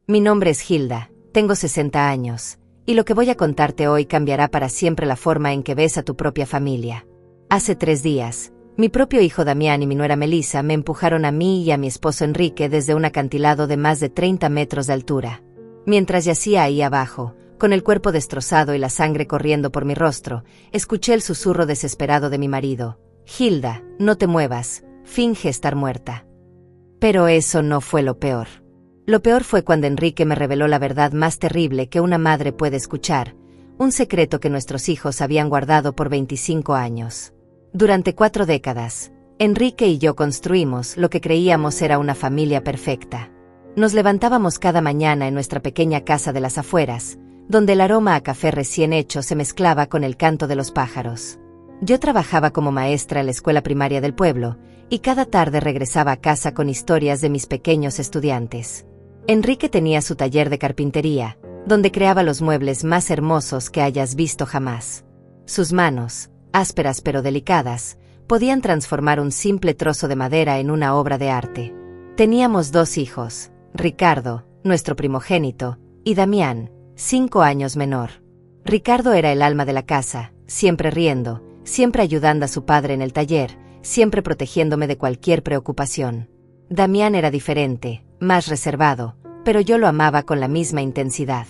Mi nombre es Hilda, tengo 60 años, y lo que voy a contarte hoy cambiará para siempre la forma en que ves a tu propia familia. Hace 3 días, mi propio hijo Damián y mi nuera Melissa me empujaron a mí y a mi esposo Enrique desde un acantilado de más de 30 metros de altura. Mientras yacía ahí abajo, con el cuerpo destrozado y la sangre corriendo por mi rostro, escuché el susurro desesperado de mi marido. Hilda, no te muevas, finge estar muerta. Pero eso no fue lo peor. Lo peor fue cuando Enrique me reveló la verdad más terrible que una madre puede escuchar, un secreto que nuestros hijos habían guardado por 25 años. Durante 4 décadas, Enrique y yo construimos lo que creíamos era una familia perfecta. Nos levantábamos cada mañana en nuestra pequeña casa de las afueras, donde el aroma a café recién hecho se mezclaba con el canto de los pájaros. Yo trabajaba como maestra en la escuela primaria del pueblo, y cada tarde regresaba a casa con historias de mis pequeños estudiantes. Enrique tenía su taller de carpintería, donde creaba los muebles más hermosos que hayas visto jamás. Sus manos, ásperas pero delicadas, podían transformar un simple trozo de madera en una obra de arte. Teníamos 2 hijos, Ricardo, nuestro primogénito, y Damián, 5 años menor. Ricardo era el alma de la casa, siempre riendo, siempre ayudando a su padre en el taller, siempre protegiéndome de cualquier preocupación. Damián era diferente, más reservado, pero yo lo amaba con la misma intensidad.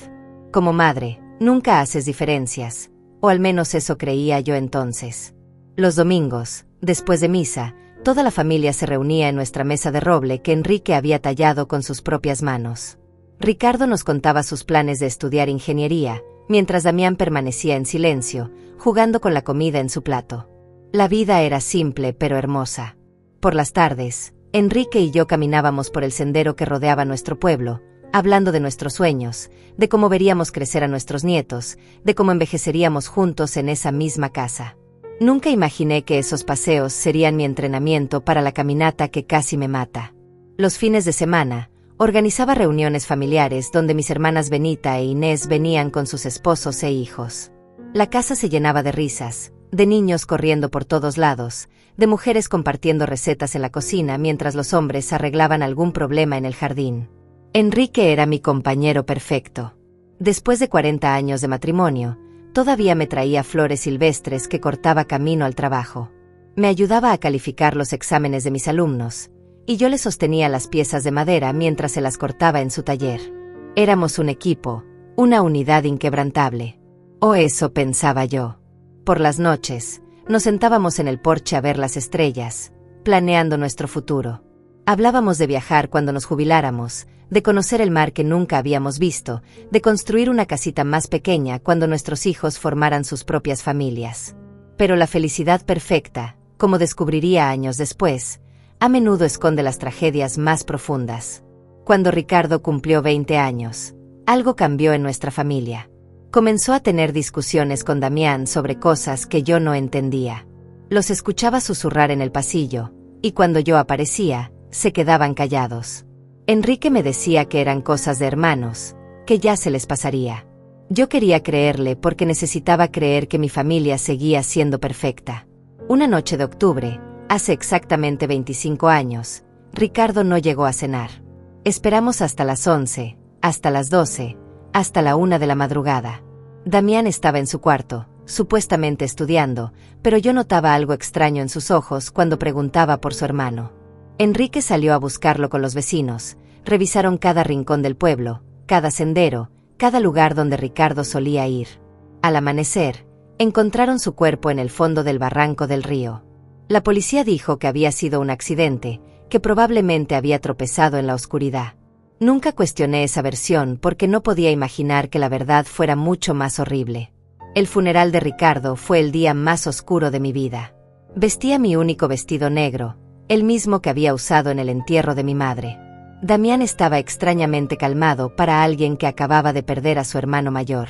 Como madre, nunca haces diferencias, o al menos eso creía yo entonces. Los domingos, después de misa, toda la familia se reunía en nuestra mesa de roble que Enrique había tallado con sus propias manos. Ricardo nos contaba sus planes de estudiar ingeniería, mientras Damián permanecía en silencio, jugando con la comida en su plato. La vida era simple pero hermosa. Por las tardes, Enrique y yo caminábamos por el sendero que rodeaba nuestro pueblo, hablando de nuestros sueños, de cómo veríamos crecer a nuestros nietos, de cómo envejeceríamos juntos en esa misma casa. Nunca imaginé que esos paseos serían mi entrenamiento para la caminata que casi me mata. Los fines de semana, organizaba reuniones familiares donde mis hermanas Benita e Inés venían con sus esposos e hijos. La casa se llenaba de risas, de niños corriendo por todos lados, de mujeres compartiendo recetas en la cocina mientras los hombres arreglaban algún problema en el jardín. Enrique era mi compañero perfecto. Después de 40 años de matrimonio, todavía me traía flores silvestres que cortaba camino al trabajo. Me ayudaba a calificar los exámenes de mis alumnos, y yo le sostenía las piezas de madera mientras se las cortaba en su taller. Éramos un equipo, una unidad inquebrantable. O eso pensaba yo. Por las noches, nos sentábamos en el porche a ver las estrellas, planeando nuestro futuro. Hablábamos de viajar cuando nos jubiláramos, de conocer el mar que nunca habíamos visto, de construir una casita más pequeña cuando nuestros hijos formaran sus propias familias. Pero la felicidad perfecta, como descubriría años después, a menudo esconde las tragedias más profundas. Cuando Ricardo cumplió 20 años, algo cambió en nuestra familia. Comenzó a tener discusiones con Damián sobre cosas que yo no entendía. Los escuchaba susurrar en el pasillo, y cuando yo aparecía, se quedaban callados. Enrique me decía que eran cosas de hermanos, que ya se les pasaría. Yo quería creerle porque necesitaba creer que mi familia seguía siendo perfecta. Una noche de octubre, hace exactamente 25 años, Ricardo no llegó a cenar. Esperamos hasta las 11, hasta las 12, hasta la 1 de la madrugada. Damián estaba en su cuarto, supuestamente estudiando, pero yo notaba algo extraño en sus ojos cuando preguntaba por su hermano. Enrique salió a buscarlo con los vecinos, revisaron cada rincón del pueblo, cada sendero, cada lugar donde Ricardo solía ir. Al amanecer, encontraron su cuerpo en el fondo del barranco del río. La policía dijo que había sido un accidente, que probablemente había tropezado en la oscuridad. Nunca cuestioné esa versión porque no podía imaginar que la verdad fuera mucho más horrible. El funeral de Ricardo fue el día más oscuro de mi vida. Vestía mi único vestido negro, el mismo que había usado en el entierro de mi madre. Damián estaba extrañamente calmado para alguien que acababa de perder a su hermano mayor.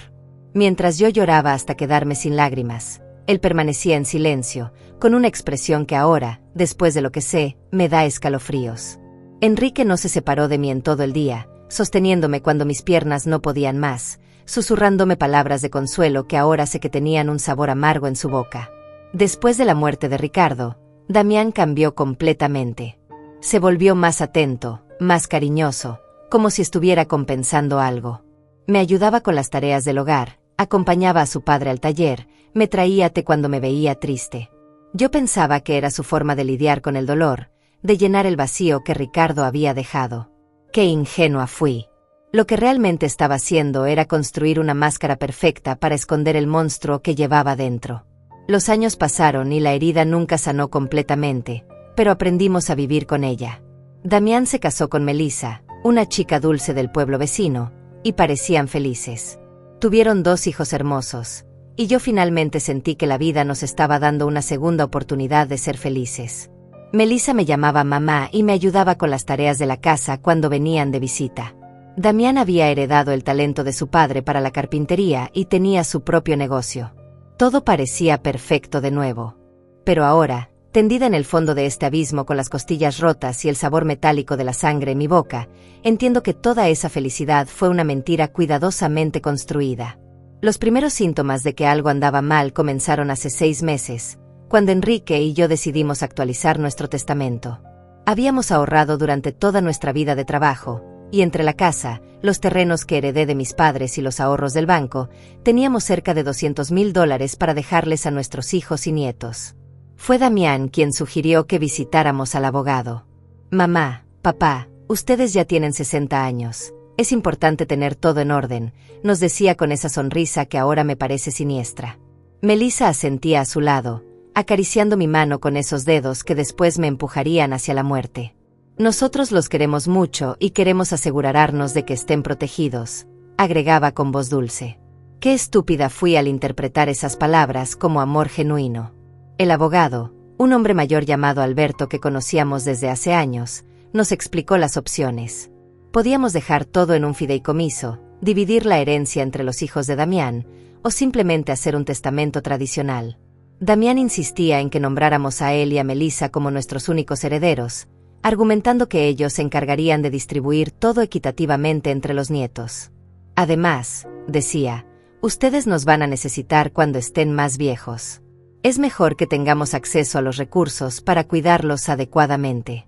Mientras yo lloraba hasta quedarme sin lágrimas, él permanecía en silencio, con una expresión que ahora, después de lo que sé, me da escalofríos. Enrique no se separó de mí en todo el día, sosteniéndome cuando mis piernas no podían más, susurrándome palabras de consuelo que ahora sé que tenían un sabor amargo en su boca. Después de la muerte de Ricardo, Damián cambió completamente. Se volvió más atento, más cariñoso, como si estuviera compensando algo. Me ayudaba con las tareas del hogar, acompañaba a su padre al taller, me traía té cuando me veía triste. Yo pensaba que era su forma de lidiar con el dolor, de llenar el vacío que Ricardo había dejado. ¡Qué ingenua fui! Lo que realmente estaba haciendo era construir una máscara perfecta para esconder el monstruo que llevaba dentro. Los años pasaron y la herida nunca sanó completamente, pero aprendimos a vivir con ella. Damián se casó con Melissa, una chica dulce del pueblo vecino, y parecían felices. Tuvieron 2 hijos hermosos, y yo finalmente sentí que la vida nos estaba dando una segunda oportunidad de ser felices. Melissa me llamaba mamá y me ayudaba con las tareas de la casa cuando venían de visita. Damián había heredado el talento de su padre para la carpintería y tenía su propio negocio. Todo parecía perfecto de nuevo. Pero ahora, tendida en el fondo de este abismo con las costillas rotas y el sabor metálico de la sangre en mi boca, entiendo que toda esa felicidad fue una mentira cuidadosamente construida. Los primeros síntomas de que algo andaba mal comenzaron hace 6 meses, cuando Enrique y yo decidimos actualizar nuestro testamento. Habíamos ahorrado durante toda nuestra vida de trabajo, y entre la casa, los terrenos que heredé de mis padres y los ahorros del banco, teníamos cerca de $200,000 para dejarles a nuestros hijos y nietos. Fue Damián quien sugirió que visitáramos al abogado. Mamá, papá, ustedes ya tienen 60 años. Es importante tener todo en orden, nos decía con esa sonrisa que ahora me parece siniestra. Melissa asentía a su lado, acariciando mi mano con esos dedos que después me empujarían hacia la muerte. Nosotros los queremos mucho y queremos asegurarnos de que estén protegidos, agregaba con voz dulce. Qué estúpida fui al interpretar esas palabras como amor genuino. El abogado, un hombre mayor llamado Alberto que conocíamos desde hace años, nos explicó las opciones. Podíamos dejar todo en un fideicomiso, dividir la herencia entre los hijos de Damián, o simplemente hacer un testamento tradicional. Damián insistía en que nombráramos a él y a Melissa como nuestros únicos herederos, argumentando que ellos se encargarían de distribuir todo equitativamente entre los nietos. Además, decía, ustedes nos van a necesitar cuando estén más viejos. Es mejor que tengamos acceso a los recursos para cuidarlos adecuadamente.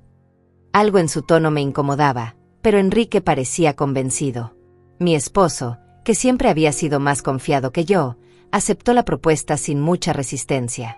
Algo en su tono me incomodaba, pero Enrique parecía convencido. Mi esposo, que siempre había sido más confiado que yo, aceptó la propuesta sin mucha resistencia.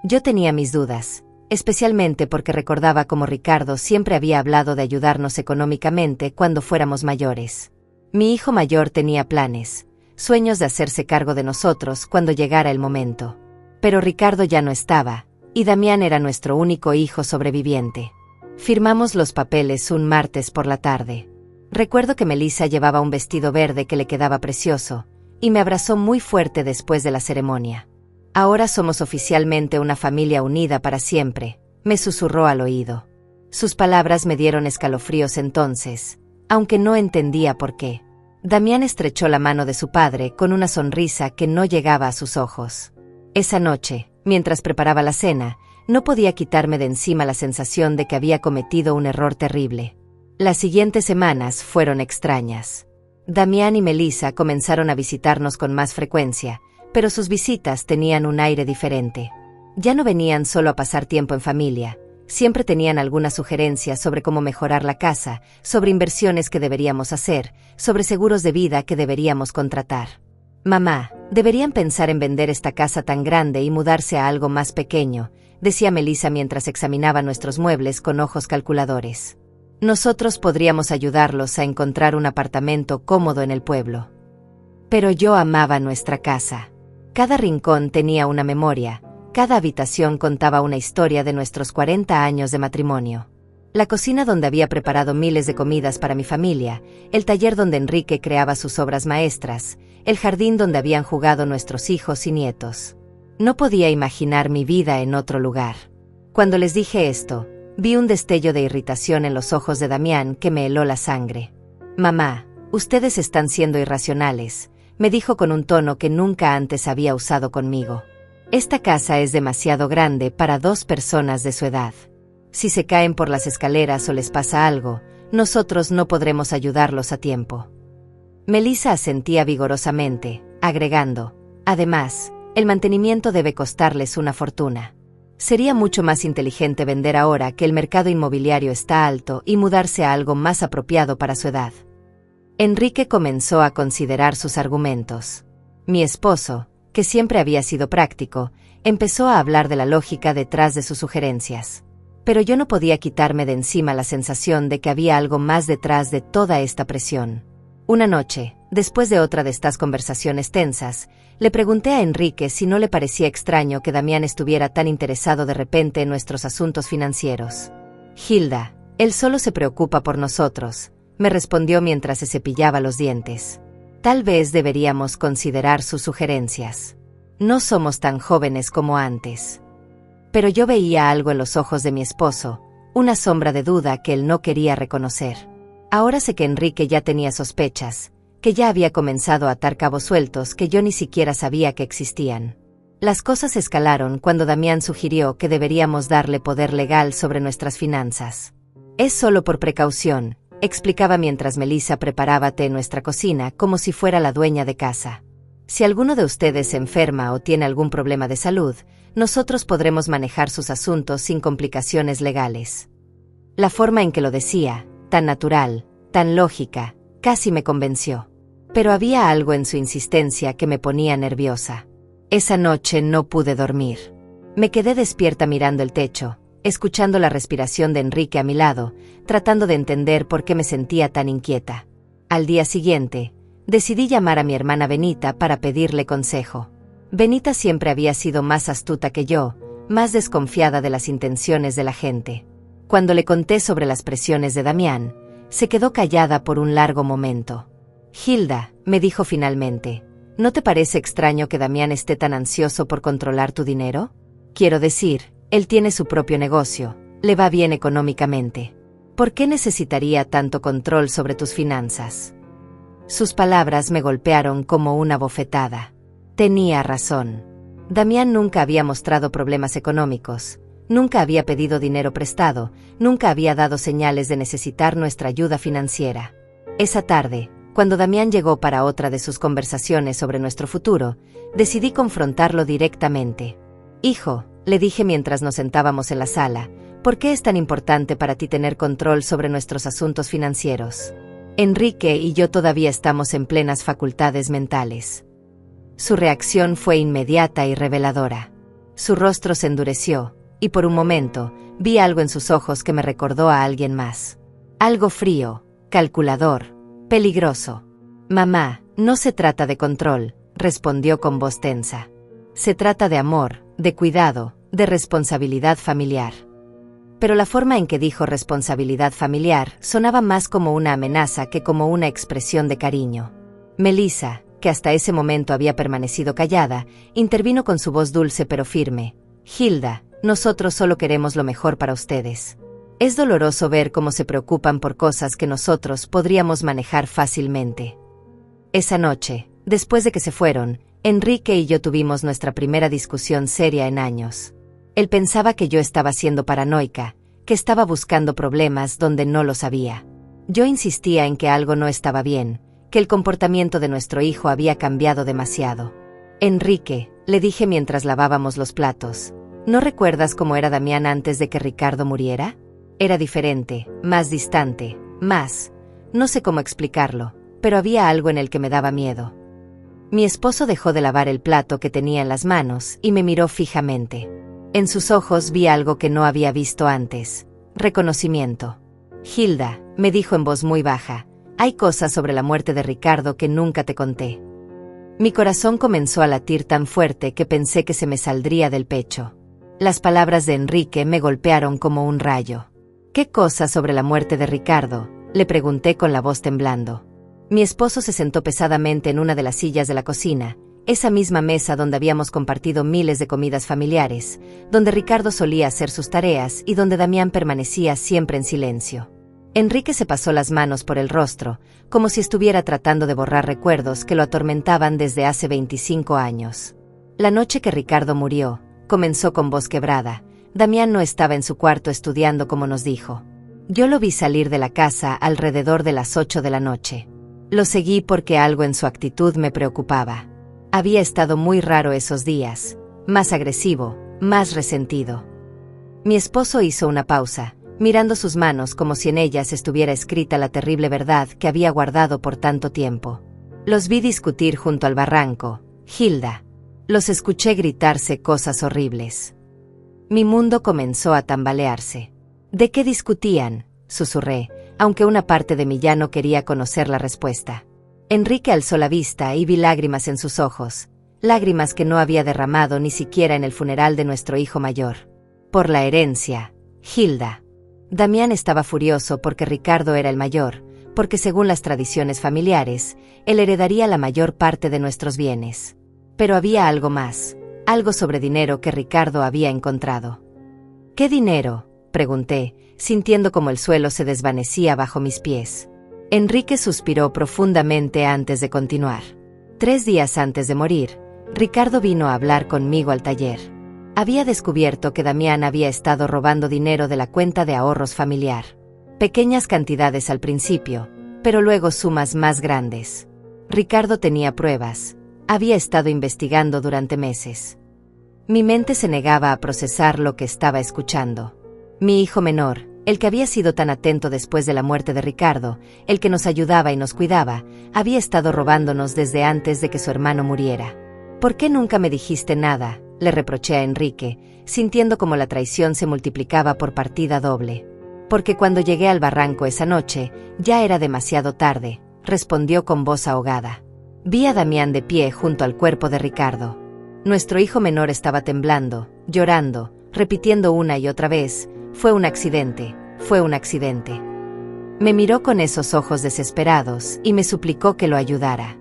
Yo tenía mis dudas, especialmente porque recordaba cómo Ricardo siempre había hablado de ayudarnos económicamente cuando fuéramos mayores. Mi hijo mayor tenía planes, sueños de hacerse cargo de nosotros cuando llegara el momento. Pero Ricardo ya no estaba, y Damián era nuestro único hijo sobreviviente. Firmamos los papeles un martes por la tarde. Recuerdo que Melissa llevaba un vestido verde que le quedaba precioso, y me abrazó muy fuerte después de la ceremonia. Ahora somos oficialmente una familia unida para siempre, me susurró al oído. Sus palabras me dieron escalofríos entonces, aunque no entendía por qué. Damián estrechó la mano de su padre con una sonrisa que no llegaba a sus ojos. Esa noche, mientras preparaba la cena, no podía quitarme de encima la sensación de que había cometido un error terrible. Las siguientes semanas fueron extrañas. Damián y Melissa comenzaron a visitarnos con más frecuencia, pero sus visitas tenían un aire diferente. Ya no venían solo a pasar tiempo en familia, siempre tenían alguna sugerencia sobre cómo mejorar la casa, sobre inversiones que deberíamos hacer, sobre seguros de vida que deberíamos contratar. Mamá, deberían pensar en vender esta casa tan grande y mudarse a algo más pequeño, decía Melissa mientras examinaba nuestros muebles con ojos calculadores. Nosotros podríamos ayudarlos a encontrar un apartamento cómodo en el pueblo. Pero yo amaba nuestra casa. Cada rincón tenía una memoria, cada habitación contaba una historia de nuestros 40 años de matrimonio. La cocina donde había preparado miles de comidas para mi familia, el taller donde Enrique creaba sus obras maestras, el jardín donde habían jugado nuestros hijos y nietos. No podía imaginar mi vida en otro lugar. Cuando les dije esto, vi un destello de irritación en los ojos de Damián que me heló la sangre. Mamá, ustedes están siendo irracionales, me dijo con un tono que nunca antes había usado conmigo. Esta casa es demasiado grande para 2 personas de su edad. Si se caen por las escaleras o les pasa algo, nosotros no podremos ayudarlos a tiempo. Melissa asentía vigorosamente, agregando, además, el mantenimiento debe costarles una fortuna. Sería mucho más inteligente vender ahora que el mercado inmobiliario está alto y mudarse a algo más apropiado para su edad. Enrique comenzó a considerar sus argumentos. Mi esposo, que siempre había sido práctico, empezó a hablar de la lógica detrás de sus sugerencias. Pero yo no podía quitarme de encima la sensación de que había algo más detrás de toda esta presión. Una noche, después de otra de estas conversaciones tensas, le pregunté a Enrique si no le parecía extraño que Damián estuviera tan interesado de repente en nuestros asuntos financieros. Hilda, él solo se preocupa por nosotros, me respondió mientras se cepillaba los dientes. Tal vez deberíamos considerar sus sugerencias. No somos tan jóvenes como antes. Pero yo veía algo en los ojos de mi esposo, una sombra de duda que él no quería reconocer. Ahora sé que Enrique ya tenía sospechas, que ya había comenzado a atar cabos sueltos que yo ni siquiera sabía que existían. Las cosas escalaron cuando Damián sugirió que deberíamos darle poder legal sobre nuestras finanzas. Es solo por precaución, explicaba mientras Melissa preparaba té en nuestra cocina como si fuera la dueña de casa. Si alguno de ustedes se enferma o tiene algún problema de salud, nosotros podremos manejar sus asuntos sin complicaciones legales. La forma en que lo decía, tan natural, tan lógica, casi me convenció. Pero había algo en su insistencia que me ponía nerviosa. Esa noche no pude dormir. Me quedé despierta mirando el techo, escuchando la respiración de Enrique a mi lado, tratando de entender por qué me sentía tan inquieta. Al día siguiente, decidí llamar a mi hermana Benita para pedirle consejo. Benita siempre había sido más astuta que yo, más desconfiada de las intenciones de la gente. Cuando le conté sobre las presiones de Damián, se quedó callada por un largo momento. Hilda, me dijo finalmente, ¿no te parece extraño que Damián esté tan ansioso por controlar tu dinero? Quiero decir, él tiene su propio negocio, le va bien económicamente. ¿Por qué necesitaría tanto control sobre tus finanzas? Sus palabras me golpearon como una bofetada. Tenía razón. Damián nunca había mostrado problemas económicos, nunca había pedido dinero prestado, nunca había dado señales de necesitar nuestra ayuda financiera. Esa tarde, cuando Damián llegó para otra de sus conversaciones sobre nuestro futuro, decidí confrontarlo directamente. Hijo, le dije mientras nos sentábamos en la sala, ¿por qué es tan importante para ti tener control sobre nuestros asuntos financieros? Enrique y yo todavía estamos en plenas facultades mentales. Su reacción fue inmediata y reveladora. Su rostro se endureció, y por un momento, vi algo en sus ojos que me recordó a alguien más. Algo frío, calculador, peligroso. Mamá, no se trata de control, respondió con voz tensa. Se trata de amor, de cuidado, de responsabilidad familiar. Pero la forma en que dijo responsabilidad familiar sonaba más como una amenaza que como una expresión de cariño. Melissa, que hasta ese momento había permanecido callada, intervino con su voz dulce pero firme. Hilda, nosotros solo queremos lo mejor para ustedes. Es doloroso ver cómo se preocupan por cosas que nosotros podríamos manejar fácilmente. Esa noche, después de que se fueron, Enrique y yo tuvimos nuestra primera discusión seria en años. Él pensaba que yo estaba siendo paranoica, que estaba buscando problemas donde no los había. Yo insistía en que algo no estaba bien, que el comportamiento de nuestro hijo había cambiado demasiado. Enrique, le dije mientras lavábamos los platos, ¿no recuerdas cómo era Damián antes de que Ricardo muriera? Era diferente, más distante, no sé cómo explicarlo, pero había algo en el que me daba miedo. Mi esposo dejó de lavar el plato que tenía en las manos y me miró fijamente. En sus ojos vi algo que no había visto antes, reconocimiento. Hilda, me dijo en voz muy baja, hay cosas sobre la muerte de Ricardo que nunca te conté. Mi corazón comenzó a latir tan fuerte que pensé que se me saldría del pecho. Las palabras de Enrique me golpearon como un rayo. ¿Qué cosa sobre la muerte de Ricardo?, le pregunté con la voz temblando. Mi esposo se sentó pesadamente en una de las sillas de la cocina, esa misma mesa donde habíamos compartido miles de comidas familiares, donde Ricardo solía hacer sus tareas y donde Damián permanecía siempre en silencio. Enrique se pasó las manos por el rostro, como si estuviera tratando de borrar recuerdos que lo atormentaban desde hace 25 años. La noche que Ricardo murió, comenzó con voz quebrada, Damián no estaba en su cuarto estudiando como nos dijo. Yo lo vi salir de la casa alrededor de las 8 de la noche. Lo seguí porque algo en su actitud me preocupaba. Había estado muy raro esos días, más agresivo, más resentido. Mi esposo hizo una pausa, mirando sus manos como si en ellas estuviera escrita la terrible verdad que había guardado por tanto tiempo. Los vi discutir junto al barranco, Hilda. Los escuché gritarse cosas horribles. Mi mundo comenzó a tambalearse. ¿De qué discutían?, susurré, aunque una parte de mí ya no quería conocer la respuesta. Enrique alzó la vista y vi lágrimas en sus ojos, lágrimas que no había derramado ni siquiera en el funeral de nuestro hijo mayor. Por la herencia, Hilda. Damián estaba furioso porque Ricardo era el mayor, porque según las tradiciones familiares, él heredaría la mayor parte de nuestros bienes. Pero había algo más, algo sobre dinero que Ricardo había encontrado. ¿Qué dinero?, pregunté, sintiendo como el suelo se desvanecía bajo mis pies. Enrique suspiró profundamente antes de continuar. 3 días antes de morir, Ricardo vino a hablar conmigo al taller. Había descubierto que Damián había estado robando dinero de la cuenta de ahorros familiar. Pequeñas cantidades al principio, pero luego sumas más grandes. Ricardo tenía pruebas. Había estado investigando durante meses. Mi mente se negaba a procesar lo que estaba escuchando. Mi hijo menor, el que había sido tan atento después de la muerte de Ricardo, el que nos ayudaba y nos cuidaba, había estado robándonos desde antes de que su hermano muriera. ¿Por qué nunca me dijiste nada?, le reproché a Enrique, sintiendo como la traición se multiplicaba por partida doble. Porque cuando llegué al barranco esa noche, ya era demasiado tarde, respondió con voz ahogada. Vi a Damián de pie junto al cuerpo de Ricardo. Nuestro hijo menor estaba temblando, llorando, repitiendo una y otra vez: fue un accidente, fue un accidente. Me miró con esos ojos desesperados y me suplicó que lo ayudara.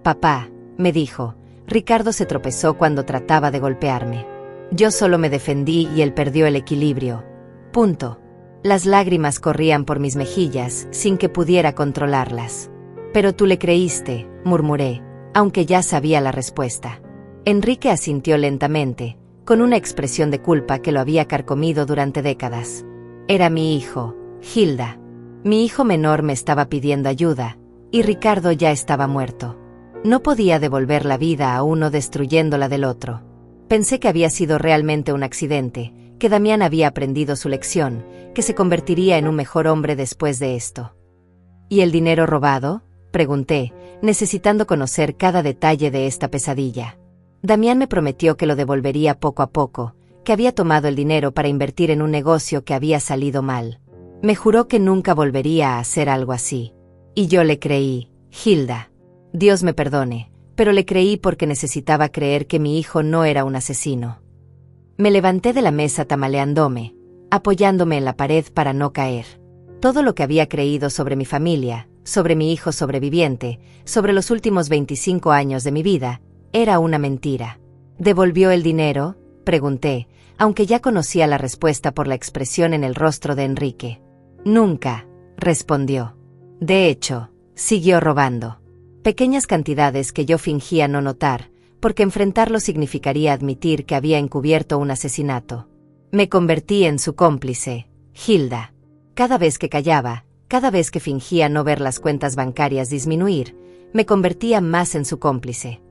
Papá, me dijo, Ricardo se tropezó cuando trataba de golpearme. Yo solo me defendí y él perdió el equilibrio. Punto. Las lágrimas corrían por mis mejillas sin que pudiera controlarlas. Pero tú le creíste, murmuré, aunque ya sabía la respuesta. Enrique asintió lentamente, con una expresión de culpa que lo había carcomido durante décadas. Era mi hijo, Hilda. Mi hijo menor me estaba pidiendo ayuda, y Ricardo ya estaba muerto. No podía devolver la vida a uno destruyéndola del otro. Pensé que había sido realmente un accidente, que Damián había aprendido su lección, que se convertiría en un mejor hombre después de esto. ¿Y el dinero robado?, pregunté, necesitando conocer cada detalle de esta pesadilla. Damián me prometió que lo devolvería poco a poco, que había tomado el dinero para invertir en un negocio que había salido mal. Me juró que nunca volvería a hacer algo así. Y yo le creí, Hilda. Dios me perdone, pero le creí porque necesitaba creer que mi hijo no era un asesino. Me levanté de la mesa tambaleándome, apoyándome en la pared para no caer. Todo lo que había creído sobre mi familia, sobre mi hijo sobreviviente, sobre los últimos 25 años de mi vida, era una mentira. ¿Devolvió el dinero?, pregunté, aunque ya conocía la respuesta por la expresión en el rostro de Enrique. Nunca, respondió. De hecho, siguió robando. Pequeñas cantidades que yo fingía no notar, porque enfrentarlo significaría admitir que había encubierto un asesinato. Me convertí en su cómplice, Hilda. Cada vez que callaba, cada vez que fingía no ver las cuentas bancarias disminuir, me convertía más en su cómplice.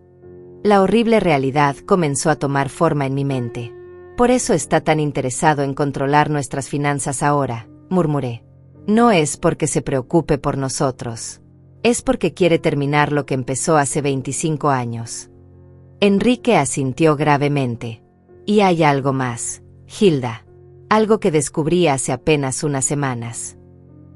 La horrible realidad comenzó a tomar forma en mi mente. Por eso está tan interesado en controlar nuestras finanzas ahora, murmuré. No es porque se preocupe por nosotros. Es porque quiere terminar lo que empezó hace 25 años. Enrique asintió gravemente. Y hay algo más, Hilda. Algo que descubrí hace apenas unas semanas.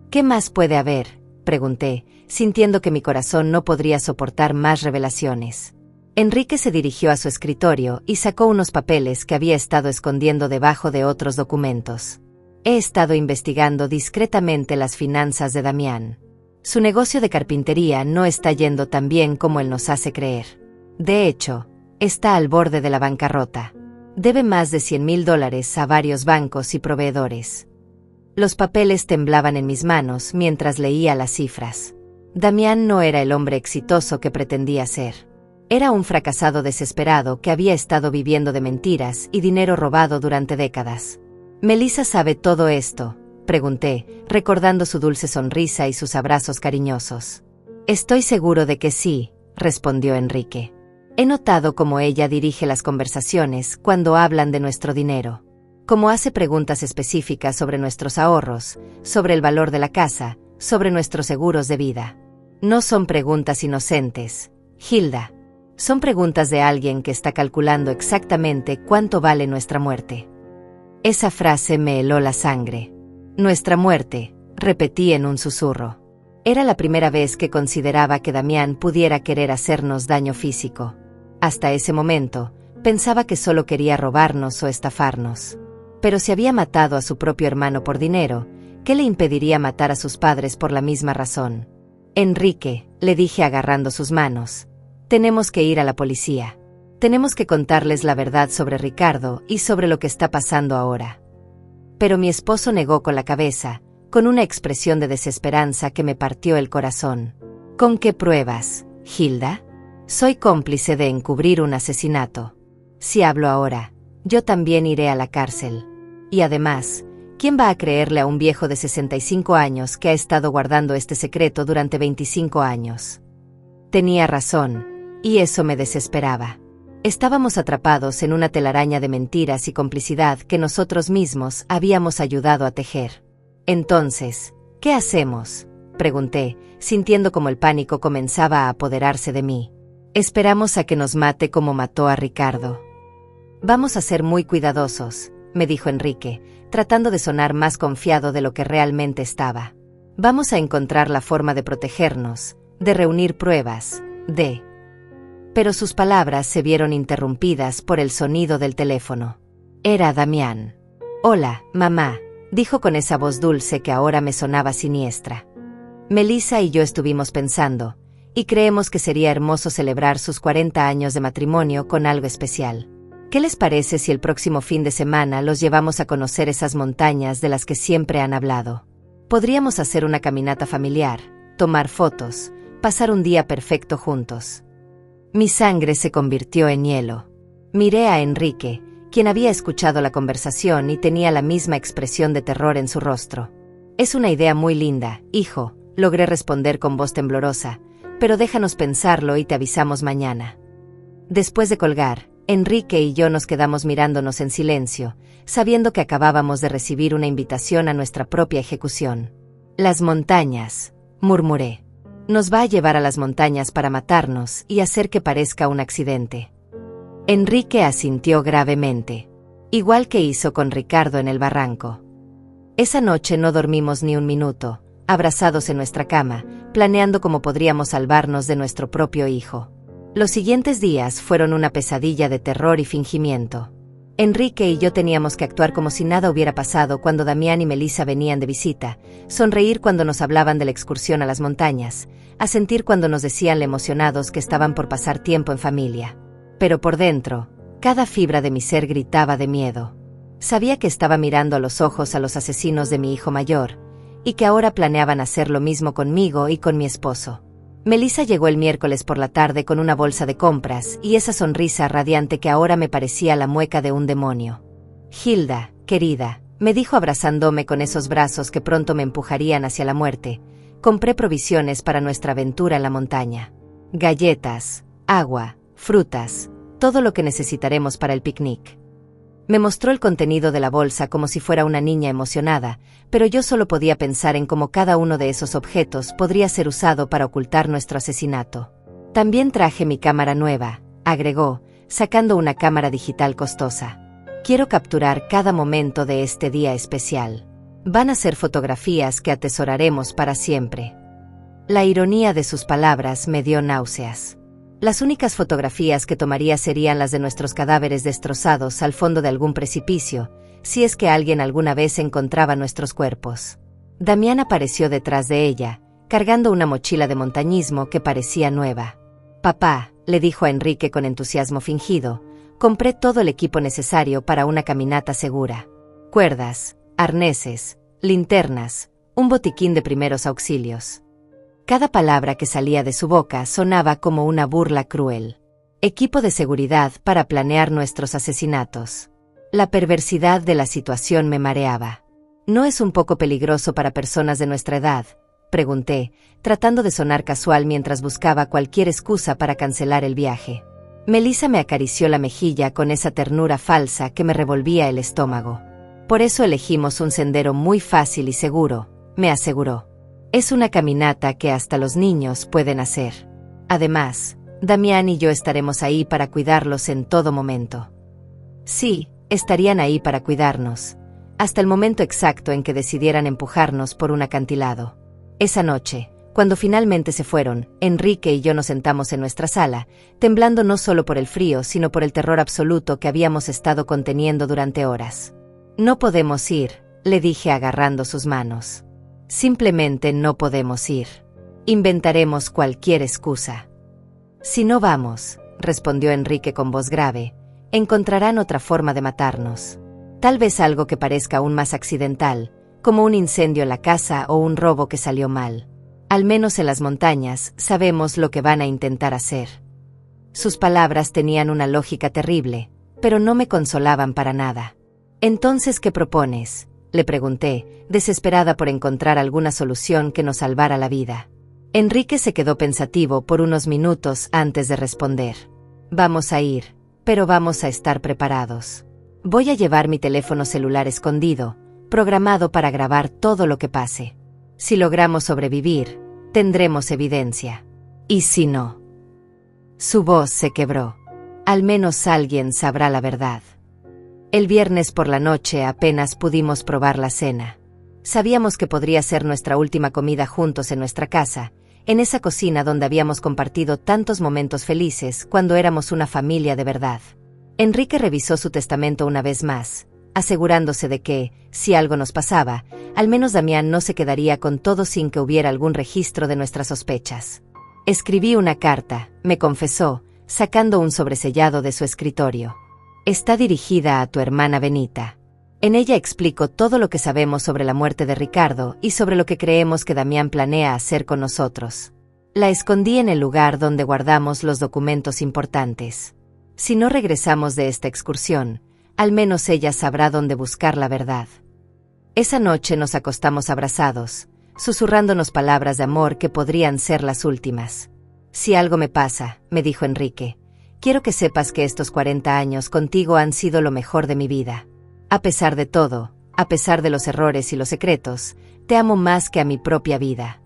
¿Qué más puede haber?, pregunté, sintiendo que mi corazón no podría soportar más revelaciones. Enrique se dirigió a su escritorio y sacó unos papeles que había estado escondiendo debajo de otros documentos. He estado investigando discretamente las finanzas de Damián. Su negocio de carpintería no está yendo tan bien como él nos hace creer. De hecho, está al borde de la bancarrota. Debe más de $100,000 a varios bancos y proveedores. Los papeles temblaban en mis manos mientras leía las cifras. Damián no era el hombre exitoso que pretendía ser. Era un fracasado desesperado que había estado viviendo de mentiras y dinero robado durante décadas. ¿Melissa sabe todo esto?, pregunté, recordando su dulce sonrisa y sus abrazos cariñosos. Estoy seguro de que sí, respondió Enrique. He notado cómo ella dirige las conversaciones cuando hablan de nuestro dinero. como hace preguntas específicas sobre nuestros ahorros, sobre el valor de la casa, sobre nuestros seguros de vida. No son preguntas inocentes, Hilda. Son preguntas de alguien que está calculando exactamente cuánto vale nuestra muerte. Esa frase me heló la sangre. Nuestra muerte, repetí en un susurro. Era la primera vez que consideraba que Damián pudiera querer hacernos daño físico. Hasta ese momento, pensaba que solo quería robarnos o estafarnos. Pero si había matado a su propio hermano por dinero, ¿qué le impediría matar a sus padres por la misma razón? Enrique, le dije agarrando sus manos, tenemos que ir a la policía. Tenemos que contarles la verdad sobre Ricardo y sobre lo que está pasando ahora. Pero mi esposo negó con la cabeza, con una expresión de desesperanza que me partió el corazón. ¿Con qué pruebas, Hilda? Soy cómplice de encubrir un asesinato. Si hablo ahora, yo también iré a la cárcel. Y además, ¿quién va a creerle a un viejo de 65 años que ha estado guardando este secreto durante 25 años? Tenía razón, y eso me desesperaba. Estábamos atrapados en una telaraña de mentiras y complicidad que nosotros mismos habíamos ayudado a tejer. Entonces, ¿qué hacemos?, pregunté, sintiendo como el pánico comenzaba a apoderarse de mí. Esperamos a que nos mate como mató a Ricardo. Vamos a ser muy cuidadosos, me dijo Enrique, tratando de sonar más confiado de lo que realmente estaba. Vamos a encontrar la forma de protegernos, de reunir pruebas, de... Pero sus palabras se vieron interrumpidas por el sonido del teléfono. Era Damián. «Hola, mamá», dijo con esa voz dulce que ahora me sonaba siniestra. Melissa y yo estuvimos pensando, y creemos que sería hermoso celebrar sus 40 años de matrimonio con algo especial. ¿Qué les parece si el próximo fin de semana los llevamos a conocer esas montañas de las que siempre han hablado? Podríamos hacer una caminata familiar, tomar fotos, pasar un día perfecto juntos. Mi sangre se convirtió en hielo. Miré a Enrique, quien había escuchado la conversación y tenía la misma expresión de terror en su rostro. «Es una idea muy linda, hijo», logré responder con voz temblorosa, «pero déjanos pensarlo y te avisamos mañana». Después de colgar, Enrique y yo nos quedamos mirándonos en silencio, sabiendo que acabábamos de recibir una invitación a nuestra propia ejecución. «Las montañas», murmuré. «Nos va a llevar a las montañas para matarnos y hacer que parezca un accidente». Enrique asintió gravemente, igual que hizo con Ricardo en el barranco. Esa noche no dormimos ni un minuto, abrazados en nuestra cama, planeando cómo podríamos salvarnos de nuestro propio hijo. Los siguientes días fueron una pesadilla de terror y fingimiento. Enrique y yo teníamos que actuar como si nada hubiera pasado cuando Damián y Melissa venían de visita, sonreír cuando nos hablaban de la excursión a las montañas, asentir cuando nos decían lo emocionados que estaban por pasar tiempo en familia. Pero por dentro, cada fibra de mi ser gritaba de miedo. Sabía que estaba mirando a los ojos a los asesinos de mi hijo mayor, y que ahora planeaban hacer lo mismo conmigo y con mi esposo. Melissa llegó el miércoles por la tarde con una bolsa de compras y esa sonrisa radiante que ahora me parecía la mueca de un demonio. «Hilda, querida», me dijo abrazándome con esos brazos que pronto me empujarían hacia la muerte, «compré provisiones para nuestra aventura en la montaña. Galletas, agua, frutas, todo lo que necesitaremos para el picnic». Me mostró el contenido de la bolsa como si fuera una niña emocionada, pero yo solo podía pensar en cómo cada uno de esos objetos podría ser usado para ocultar nuestro asesinato. «También traje mi cámara nueva», agregó, sacando una cámara digital costosa. «Quiero capturar cada momento de este día especial. Van a ser fotografías que atesoraremos para siempre». La ironía de sus palabras me dio náuseas. Las únicas fotografías que tomaría serían las de nuestros cadáveres destrozados al fondo de algún precipicio, si es que alguien alguna vez encontraba nuestros cuerpos. Damián apareció detrás de ella, cargando una mochila de montañismo que parecía nueva. «Papá», le dijo a Enrique con entusiasmo fingido, «compré todo el equipo necesario para una caminata segura. Cuerdas, arneses, linternas, un botiquín de primeros auxilios». Cada palabra que salía de su boca sonaba como una burla cruel. Equipo de seguridad para planear nuestros asesinatos. La perversidad de la situación me mareaba. «¿No es un poco peligroso para personas de nuestra edad?», pregunté, tratando de sonar casual mientras buscaba cualquier excusa para cancelar el viaje. Melissa me acarició la mejilla con esa ternura falsa que me revolvía el estómago. Por eso elegimos un sendero muy fácil y seguro, me aseguró. Es una caminata que hasta los niños pueden hacer. Además, Damián y yo estaremos ahí para cuidarlos en todo momento. Sí, estarían ahí para cuidarnos, hasta el momento exacto en que decidieran empujarnos por un acantilado. Esa noche, cuando finalmente se fueron, Enrique y yo nos sentamos en nuestra sala, temblando no solo por el frío, sino por el terror absoluto que habíamos estado conteniendo durante horas. No podemos ir, le dije agarrando sus manos. Simplemente no podemos ir. Inventaremos cualquier excusa. Si no vamos, respondió Enrique con voz grave, encontrarán otra forma de matarnos. Tal vez algo que parezca aún más accidental, como un incendio en la casa o un robo que salió mal. Al menos en las montañas sabemos lo que van a intentar hacer. Sus palabras tenían una lógica terrible, pero no me consolaban para nada. «Entonces, ¿qué propones?», le pregunté, desesperada por encontrar alguna solución que nos salvara la vida. Enrique se quedó pensativo por unos minutos antes de responder. «Vamos a ir, pero vamos a estar preparados. Voy a llevar mi teléfono celular escondido, programado para grabar todo lo que pase. Si logramos sobrevivir, tendremos evidencia. ¿Y si no?». Su voz se quebró. «Al menos alguien sabrá la verdad». El viernes por la noche apenas pudimos probar la cena. Sabíamos que podría ser nuestra última comida juntos en nuestra casa, en esa cocina donde habíamos compartido tantos momentos felices cuando éramos una familia de verdad. Enrique revisó su testamento una vez más, asegurándose de que, si algo nos pasaba, al menos Damián no se quedaría con todo sin que hubiera algún registro de nuestras sospechas. «Escribí una carta», me confesó, sacando un sobresellado de su escritorio. «Está dirigida a tu hermana Benita. En ella explico todo lo que sabemos sobre la muerte de Ricardo y sobre lo que creemos que Damián planea hacer con nosotros. La escondí en el lugar donde guardamos los documentos importantes. Si no regresamos de esta excursión, al menos ella sabrá dónde buscar la verdad». Esa noche nos acostamos abrazados, susurrándonos palabras de amor que podrían ser las últimas. «Si algo me pasa», me dijo Enrique, «quiero que sepas que estos 40 años contigo han sido lo mejor de mi vida. A pesar de todo, a pesar de los errores y los secretos, te amo más que a mi propia vida».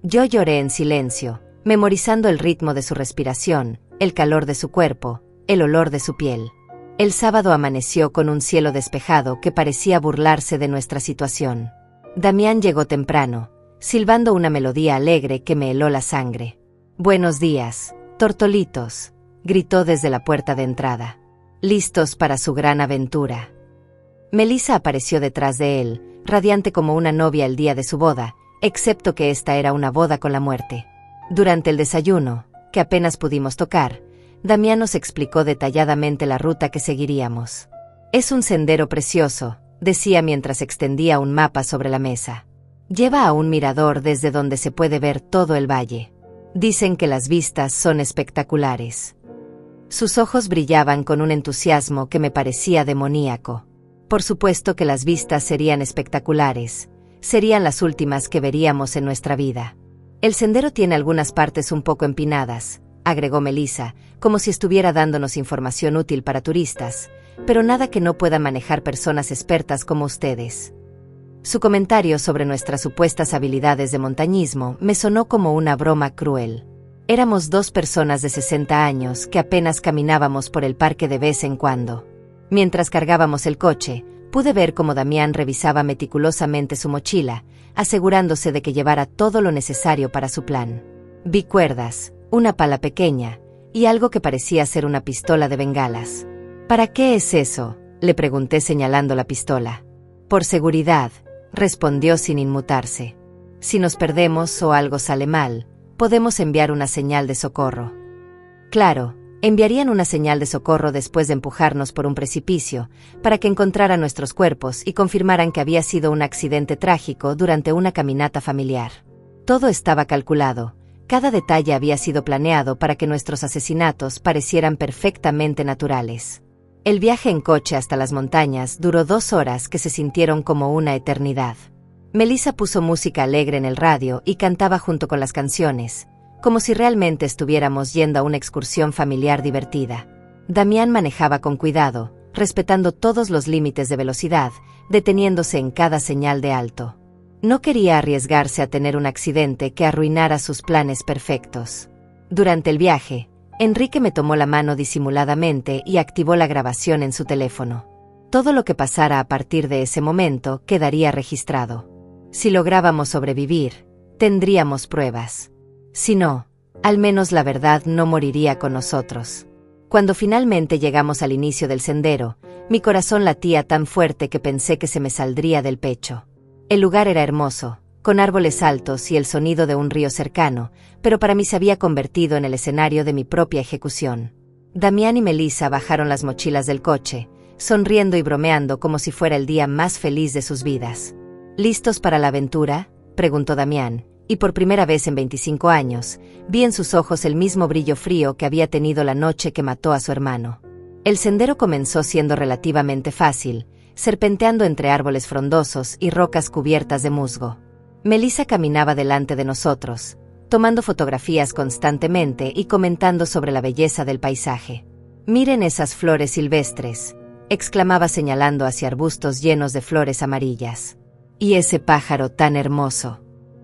Yo lloré en silencio, memorizando el ritmo de su respiración, el calor de su cuerpo, el olor de su piel. El sábado amaneció con un cielo despejado que parecía burlarse de nuestra situación. Damián llegó temprano, silbando una melodía alegre que me heló la sangre. «Buenos días, tortolitos», gritó desde la puerta de entrada. Listos para su gran aventura. Melissa apareció detrás de él, radiante como una novia el día de su boda, excepto que esta era una boda con la muerte. Durante el desayuno, que apenas pudimos tocar, Damián nos explicó detalladamente la ruta que seguiríamos. «Es un sendero precioso», decía mientras extendía un mapa sobre la mesa. «Lleva a un mirador desde donde se puede ver todo el valle. Dicen que las vistas son espectaculares». Sus ojos brillaban con un entusiasmo que me parecía demoníaco. Por supuesto que las vistas serían espectaculares, serían las últimas que veríamos en nuestra vida. «El sendero tiene algunas partes un poco empinadas», agregó Melissa, como si estuviera dándonos información útil para turistas, «pero nada que no puedan manejar personas expertas como ustedes». Su comentario sobre nuestras supuestas habilidades de montañismo me sonó como una broma cruel. Éramos dos personas de 60 años que apenas caminábamos por el parque de vez en cuando. Mientras cargábamos el coche, pude ver cómo Damián revisaba meticulosamente su mochila, asegurándose de que llevara todo lo necesario para su plan. Vi cuerdas, una pala pequeña, y algo que parecía ser una pistola de bengalas. «¿Para qué es eso?», le pregunté señalando la pistola. «Por seguridad», respondió sin inmutarse. «Si nos perdemos o algo sale mal, podemos enviar una señal de socorro». Claro, enviarían una señal de socorro después de empujarnos por un precipicio, para que encontraran nuestros cuerpos y confirmaran que había sido un accidente trágico durante una caminata familiar. Todo estaba calculado. Cada detalle había sido planeado para que nuestros asesinatos parecieran perfectamente naturales. El viaje en coche hasta las montañas duró 2 horas que se sintieron como una eternidad. Melissa puso música alegre en el radio y cantaba junto con las canciones, como si realmente estuviéramos yendo a una excursión familiar divertida. Damián manejaba con cuidado, respetando todos los límites de velocidad, deteniéndose en cada señal de alto. No quería arriesgarse a tener un accidente que arruinara sus planes perfectos. Durante el viaje, Enrique me tomó la mano disimuladamente y activó la grabación en su teléfono. Todo lo que pasara a partir de ese momento quedaría registrado. Si lográbamos sobrevivir, tendríamos pruebas. Si no, al menos la verdad no moriría con nosotros. Cuando finalmente llegamos al inicio del sendero, mi corazón latía tan fuerte que pensé que se me saldría del pecho. El lugar era hermoso, con árboles altos y el sonido de un río cercano, pero para mí se había convertido en el escenario de mi propia ejecución. Damián y Melissa bajaron las mochilas del coche, sonriendo y bromeando como si fuera el día más feliz de sus vidas. ¿Listos para la aventura?, preguntó Damián, y por primera vez en 25 años, vi en sus ojos el mismo brillo frío que había tenido la noche que mató a su hermano. El sendero comenzó siendo relativamente fácil, serpenteando entre árboles frondosos y rocas cubiertas de musgo. Melissa caminaba delante de nosotros, tomando fotografías constantemente y comentando sobre la belleza del paisaje. «Miren esas flores silvestres», exclamaba señalando hacia arbustos llenos de flores amarillas. «Y ese pájaro tan hermoso».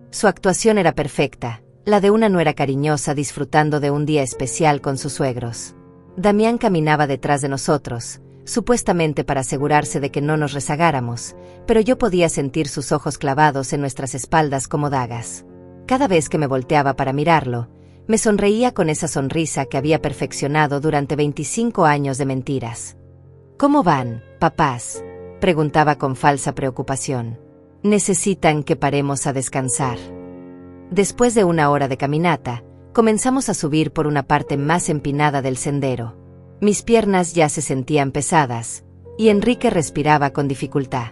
Su actuación era perfecta, la de una nuera cariñosa disfrutando de un día especial con sus suegros. Damián caminaba detrás de nosotros, supuestamente para asegurarse de que no nos rezagáramos, pero yo podía sentir sus ojos clavados en nuestras espaldas como dagas. Cada vez que me volteaba para mirarlo, me sonreía con esa sonrisa que había perfeccionado durante 25 años de mentiras. «¿Cómo van, papás?», preguntaba con falsa preocupación. «Necesitan que paremos a descansar». Después de una hora de caminata, comenzamos a subir por una parte más empinada del sendero. Mis piernas ya se sentían pesadas, y Enrique respiraba con dificultad.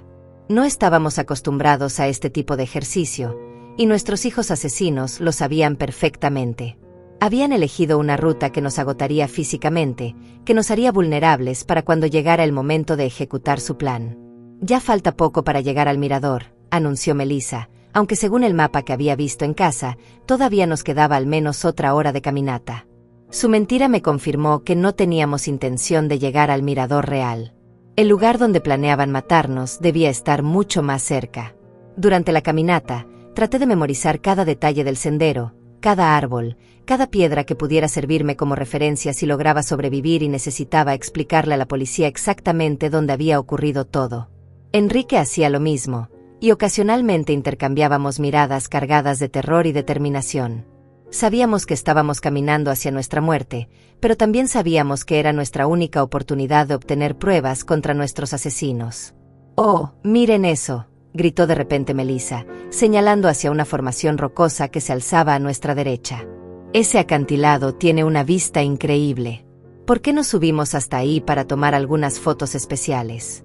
No estábamos acostumbrados a este tipo de ejercicio, y nuestros hijos asesinos lo sabían perfectamente. Habían elegido una ruta que nos agotaría físicamente, que nos haría vulnerables para cuando llegara el momento de ejecutar su plan. «Ya falta poco para llegar al mirador», anunció Melissa, aunque según el mapa que había visto en casa, todavía nos quedaba al menos otra hora de caminata. Su mentira me confirmó que no teníamos intención de llegar al mirador real. El lugar donde planeaban matarnos debía estar mucho más cerca. Durante la caminata, traté de memorizar cada detalle del sendero, cada árbol, cada piedra que pudiera servirme como referencia si lograba sobrevivir y necesitaba explicarle a la policía exactamente dónde había ocurrido todo. Enrique hacía lo mismo, y ocasionalmente intercambiábamos miradas cargadas de terror y determinación. Sabíamos que estábamos caminando hacia nuestra muerte, pero también sabíamos que era nuestra única oportunidad de obtener pruebas contra nuestros asesinos. «Oh, miren eso», gritó de repente Melissa, señalando hacia una formación rocosa que se alzaba a nuestra derecha. «Ese acantilado tiene una vista increíble. ¿Por qué no subimos hasta ahí para tomar algunas fotos especiales?»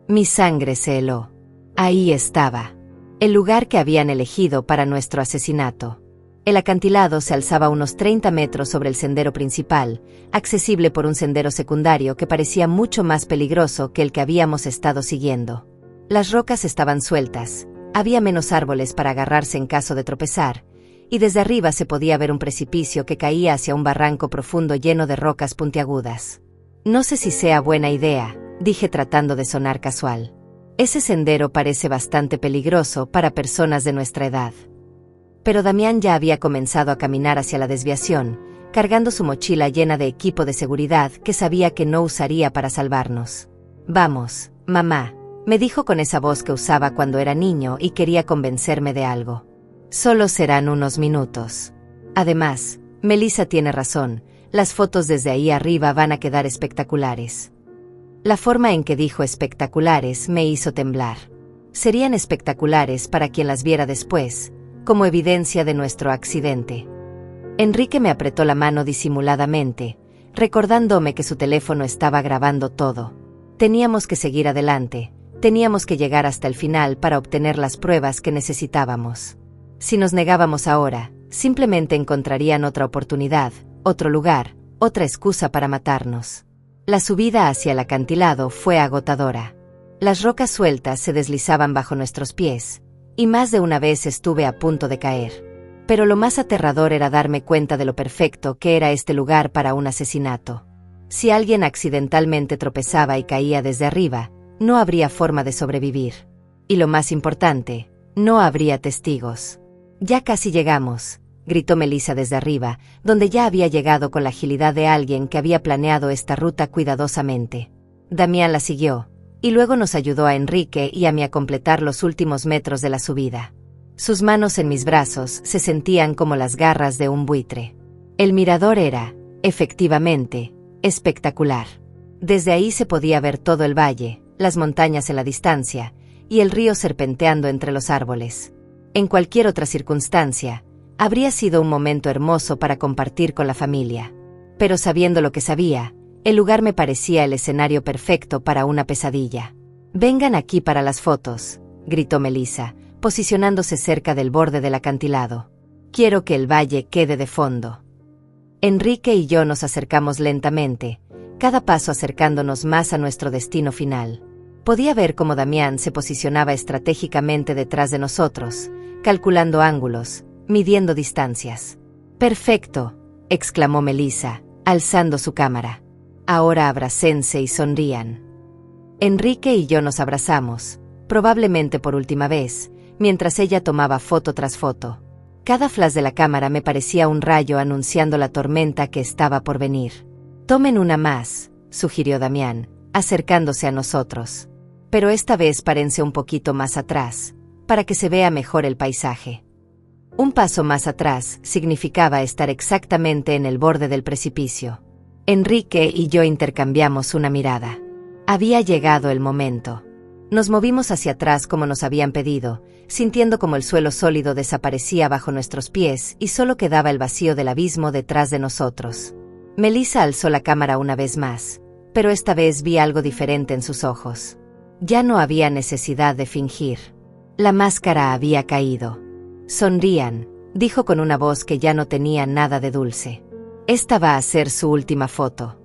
Mi sangre se heló. Ahí estaba, el lugar que habían elegido para nuestro asesinato. El acantilado se alzaba unos 30 metros sobre el sendero principal, accesible por un sendero secundario que parecía mucho más peligroso que el que habíamos estado siguiendo. Las rocas estaban sueltas, había menos árboles para agarrarse en caso de tropezar, y desde arriba se podía ver un precipicio que caía hacia un barranco profundo lleno de rocas puntiagudas. «No sé si sea buena idea», dije tratando de sonar casual. «Ese sendero parece bastante peligroso para personas de nuestra edad». Pero Damián ya había comenzado a caminar hacia la desviación, cargando su mochila llena de equipo de seguridad que sabía que no usaría para salvarnos. «Vamos, mamá», me dijo con esa voz que usaba cuando era niño y quería convencerme de algo. «Solo serán unos minutos. Además, Melissa tiene razón, las fotos desde ahí arriba van a quedar espectaculares». La forma en que dijo espectaculares me hizo temblar. Serían espectaculares para quien las viera después, como evidencia de nuestro accidente. Enrique me apretó la mano disimuladamente, recordándome que su teléfono estaba grabando todo. Teníamos que seguir adelante, teníamos que llegar hasta el final para obtener las pruebas que necesitábamos. Si nos negábamos ahora, simplemente encontrarían otra oportunidad, otro lugar, otra excusa para matarnos. La subida hacia el acantilado fue agotadora. Las rocas sueltas se deslizaban bajo nuestros pies, y más de una vez estuve a punto de caer. Pero lo más aterrador era darme cuenta de lo perfecto que era este lugar para un asesinato. Si alguien accidentalmente tropezaba y caía desde arriba, no habría forma de sobrevivir. Y lo más importante, no habría testigos. «Ya casi llegamos», gritó Melissa desde arriba, donde ya había llegado con la agilidad de alguien que había planeado esta ruta cuidadosamente. Damián la siguió, y luego nos ayudó a Enrique y a mí a completar los últimos metros de la subida. Sus manos en mis brazos se sentían como las garras de un buitre. El mirador era, efectivamente, espectacular. Desde ahí se podía ver todo el valle, las montañas en la distancia, y el río serpenteando entre los árboles. En cualquier otra circunstancia, habría sido un momento hermoso para compartir con la familia. Pero sabiendo lo que sabía, el lugar me parecía el escenario perfecto para una pesadilla. «Vengan aquí para las fotos», gritó Melissa, posicionándose cerca del borde del acantilado. «Quiero que el valle quede de fondo». Enrique y yo nos acercamos lentamente, cada paso acercándonos más a nuestro destino final. Podía ver cómo Damián se posicionaba estratégicamente detrás de nosotros, calculando ángulos, midiendo distancias. «Perfecto», exclamó Melissa, alzando su cámara. «Ahora abrácense y sonrían». Enrique y yo nos abrazamos, probablemente por última vez, mientras ella tomaba foto tras foto. Cada flash de la cámara me parecía un rayo anunciando la tormenta que estaba por venir. «Tomen una más», sugirió Damián, acercándose a nosotros. «Pero esta vez párense un poquito más atrás, para que se vea mejor el paisaje». Un paso más atrás significaba estar exactamente en el borde del precipicio. Enrique y yo intercambiamos una mirada. Había llegado el momento. Nos movimos hacia atrás como nos habían pedido, sintiendo como el suelo sólido desaparecía bajo nuestros pies y solo quedaba el vacío del abismo detrás de nosotros. Melissa alzó la cámara una vez más, pero esta vez vi algo diferente en sus ojos. Ya no había necesidad de fingir. La máscara había caído. «Sonrían», dijo con una voz que ya no tenía nada de dulce. «Esta va a ser su última foto».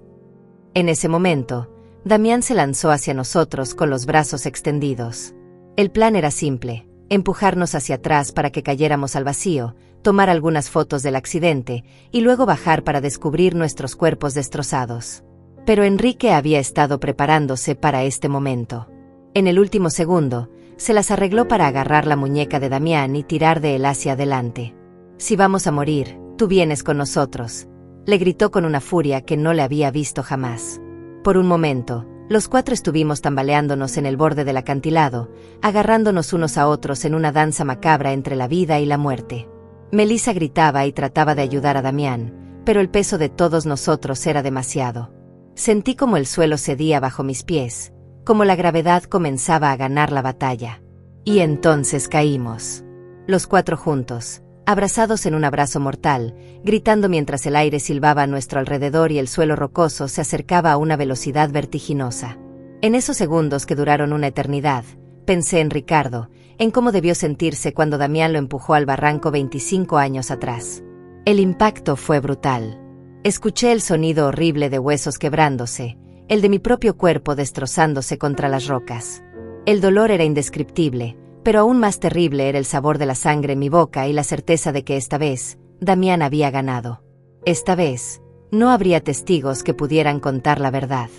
En ese momento, Damián se lanzó hacia nosotros con los brazos extendidos. El plan era simple: empujarnos hacia atrás para que cayéramos al vacío, tomar algunas fotos del accidente y luego bajar para descubrir nuestros cuerpos destrozados. Pero Enrique había estado preparándose para este momento. En el último segundo, se las arregló para agarrar la muñeca de Damián y tirar de él hacia adelante. «Si vamos a morir, tú vienes con nosotros», le gritó con una furia que no le había visto jamás. Por un momento, los cuatro estuvimos tambaleándonos en el borde del acantilado, agarrándonos unos a otros en una danza macabra entre la vida y la muerte. Melissa gritaba y trataba de ayudar a Damián, pero el peso de todos nosotros era demasiado. Sentí como el suelo cedía bajo mis pies, como la gravedad comenzaba a ganar la batalla. Y entonces caímos. Los cuatro juntos, abrazados en un abrazo mortal, gritando mientras el aire silbaba a nuestro alrededor y el suelo rocoso se acercaba a una velocidad vertiginosa. En esos segundos que duraron una eternidad, pensé en Ricardo, en cómo debió sentirse cuando Damián lo empujó al barranco 25 años atrás. El impacto fue brutal. Escuché el sonido horrible de huesos quebrándose, el de mi propio cuerpo destrozándose contra las rocas. El dolor era indescriptible, pero aún más terrible era el sabor de la sangre en mi boca y la certeza de que esta vez, Damián había ganado. Esta vez, no habría testigos que pudieran contar la verdad.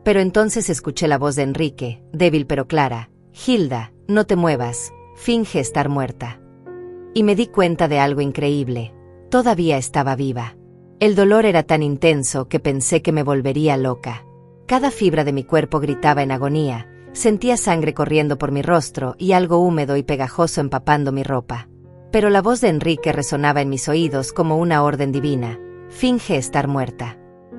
Pero entonces escuché la voz de Enrique, débil pero clara: «Hilda, no te muevas, finge estar muerta». Y me di cuenta de algo increíble: todavía estaba viva. El dolor era tan intenso que pensé que me volvería loca. Cada fibra de mi cuerpo gritaba en agonía, sentía sangre corriendo por mi rostro y algo húmedo y pegajoso empapando mi ropa. Pero la voz de Enrique resonaba en mis oídos como una orden divina: «Finge estar muerta».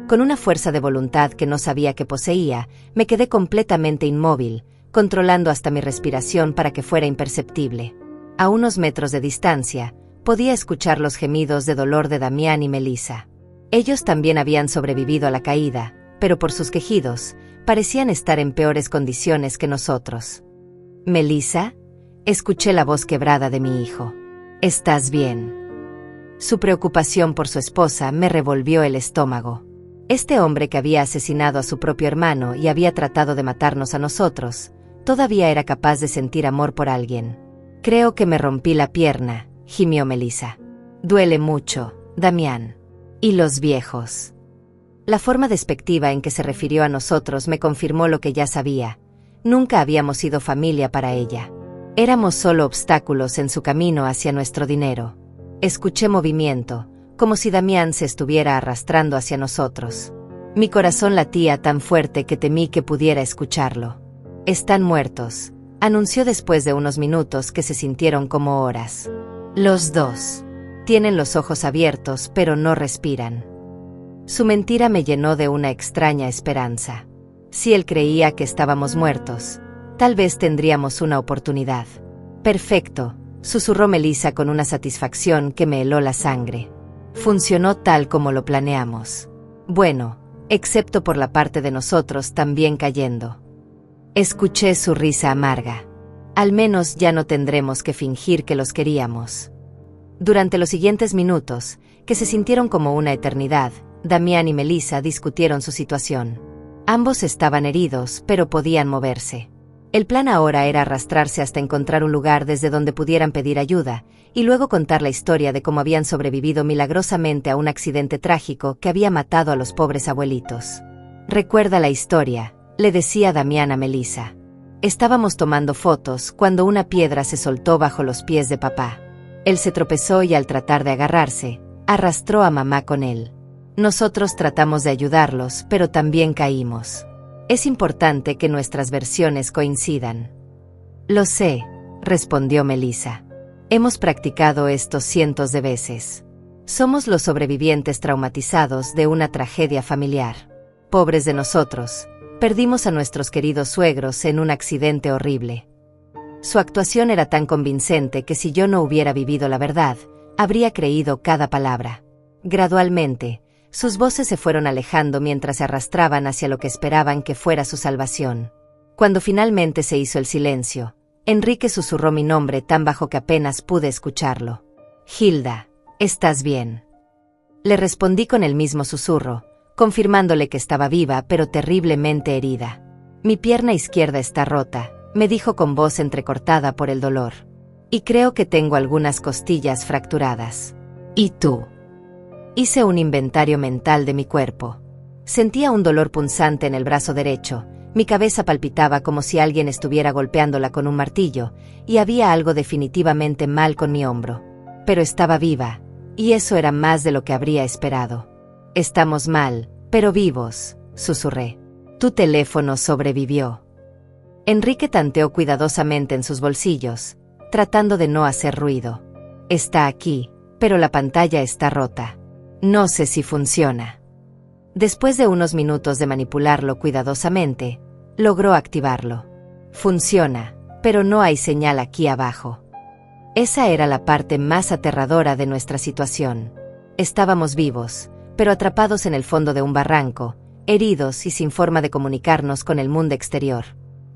Con una fuerza de voluntad que no sabía que poseía, me quedé completamente inmóvil, controlando hasta mi respiración para que fuera imperceptible. A unos metros de distancia, podía escuchar los gemidos de dolor de Damián y Melissa. Ellos también habían sobrevivido a la caída, pero por sus quejidos, parecían estar en peores condiciones que nosotros. «¿Melissa?», escuché la voz quebrada de mi hijo. «¿Estás bien?». Su preocupación por su esposa me revolvió el estómago. Este hombre que había asesinado a su propio hermano y había tratado de matarnos a nosotros, todavía era capaz de sentir amor por alguien. «Creo que me rompí la pierna», gimió Melissa. «Duele mucho, Damián. ¿Y los viejos?». La forma despectiva en que se refirió a nosotros me confirmó lo que ya sabía. Nunca habíamos sido familia para ella. Éramos solo obstáculos en su camino hacia nuestro dinero. Escuché movimiento, como si Damián se estuviera arrastrando hacia nosotros. Mi corazón latía tan fuerte que temí que pudiera escucharlo. «Están muertos», anunció después de unos minutos que se sintieron como horas. «Los dos. Tienen los ojos abiertos, pero no respiran». Su mentira me llenó de una extraña esperanza. Si él creía que estábamos muertos, tal vez tendríamos una oportunidad. «Perfecto», susurró Melissa con una satisfacción que me heló la sangre. Funcionó tal como lo planeamos. Bueno, excepto por la parte de nosotros también cayendo. Escuché su risa amarga. Al menos ya no tendremos que fingir que los queríamos. Durante los siguientes minutos, que se sintieron como una eternidad, Damián y Melissa discutieron su situación. Ambos estaban heridos, pero podían moverse. El plan ahora era arrastrarse hasta encontrar un lugar desde donde pudieran pedir ayuda, y luego contar la historia de cómo habían sobrevivido milagrosamente a un accidente trágico que había matado a los pobres abuelitos. «Recuerda la historia», le decía Damián a Melissa. «Estábamos tomando fotos cuando una piedra se soltó bajo los pies de papá. Él se tropezó y al tratar de agarrarse, arrastró a mamá con él. Nosotros tratamos de ayudarlos, pero también caímos. Es importante que nuestras versiones coincidan». «Lo sé», respondió Melissa. «Hemos practicado esto cientos de veces. Somos los sobrevivientes traumatizados de una tragedia familiar. Pobres de nosotros, perdimos a nuestros queridos suegros en un accidente horrible». Su actuación era tan convincente que si yo no hubiera vivido la verdad, habría creído cada palabra. Gradualmente, sus voces se fueron alejando mientras se arrastraban hacia lo que esperaban que fuera su salvación. Cuando finalmente se hizo el silencio, Enrique susurró mi nombre tan bajo que apenas pude escucharlo. «Hilda, ¿estás bien?». Le respondí con el mismo susurro, confirmándole que estaba viva pero terriblemente herida. «Mi pierna izquierda está rota», me dijo con voz entrecortada por el dolor. «Y creo que tengo algunas costillas fracturadas». «¿Y tú?». Hice un inventario mental de mi cuerpo. Sentía un dolor punzante en el brazo derecho, mi cabeza palpitaba como si alguien estuviera golpeándola con un martillo, y había algo definitivamente mal con mi hombro. Pero estaba viva, y eso era más de lo que habría esperado. «Estamos mal, pero vivos», susurré. «Tu teléfono sobrevivió». Enrique tanteó cuidadosamente en sus bolsillos, tratando de no hacer ruido. «Está aquí, pero la pantalla está rota. No sé si funciona». Después de unos minutos de manipularlo cuidadosamente, logró activarlo. «Funciona, pero no hay señal aquí abajo». Esa era la parte más aterradora de nuestra situación. Estábamos vivos, pero atrapados en el fondo de un barranco, heridos y sin forma de comunicarnos con el mundo exterior.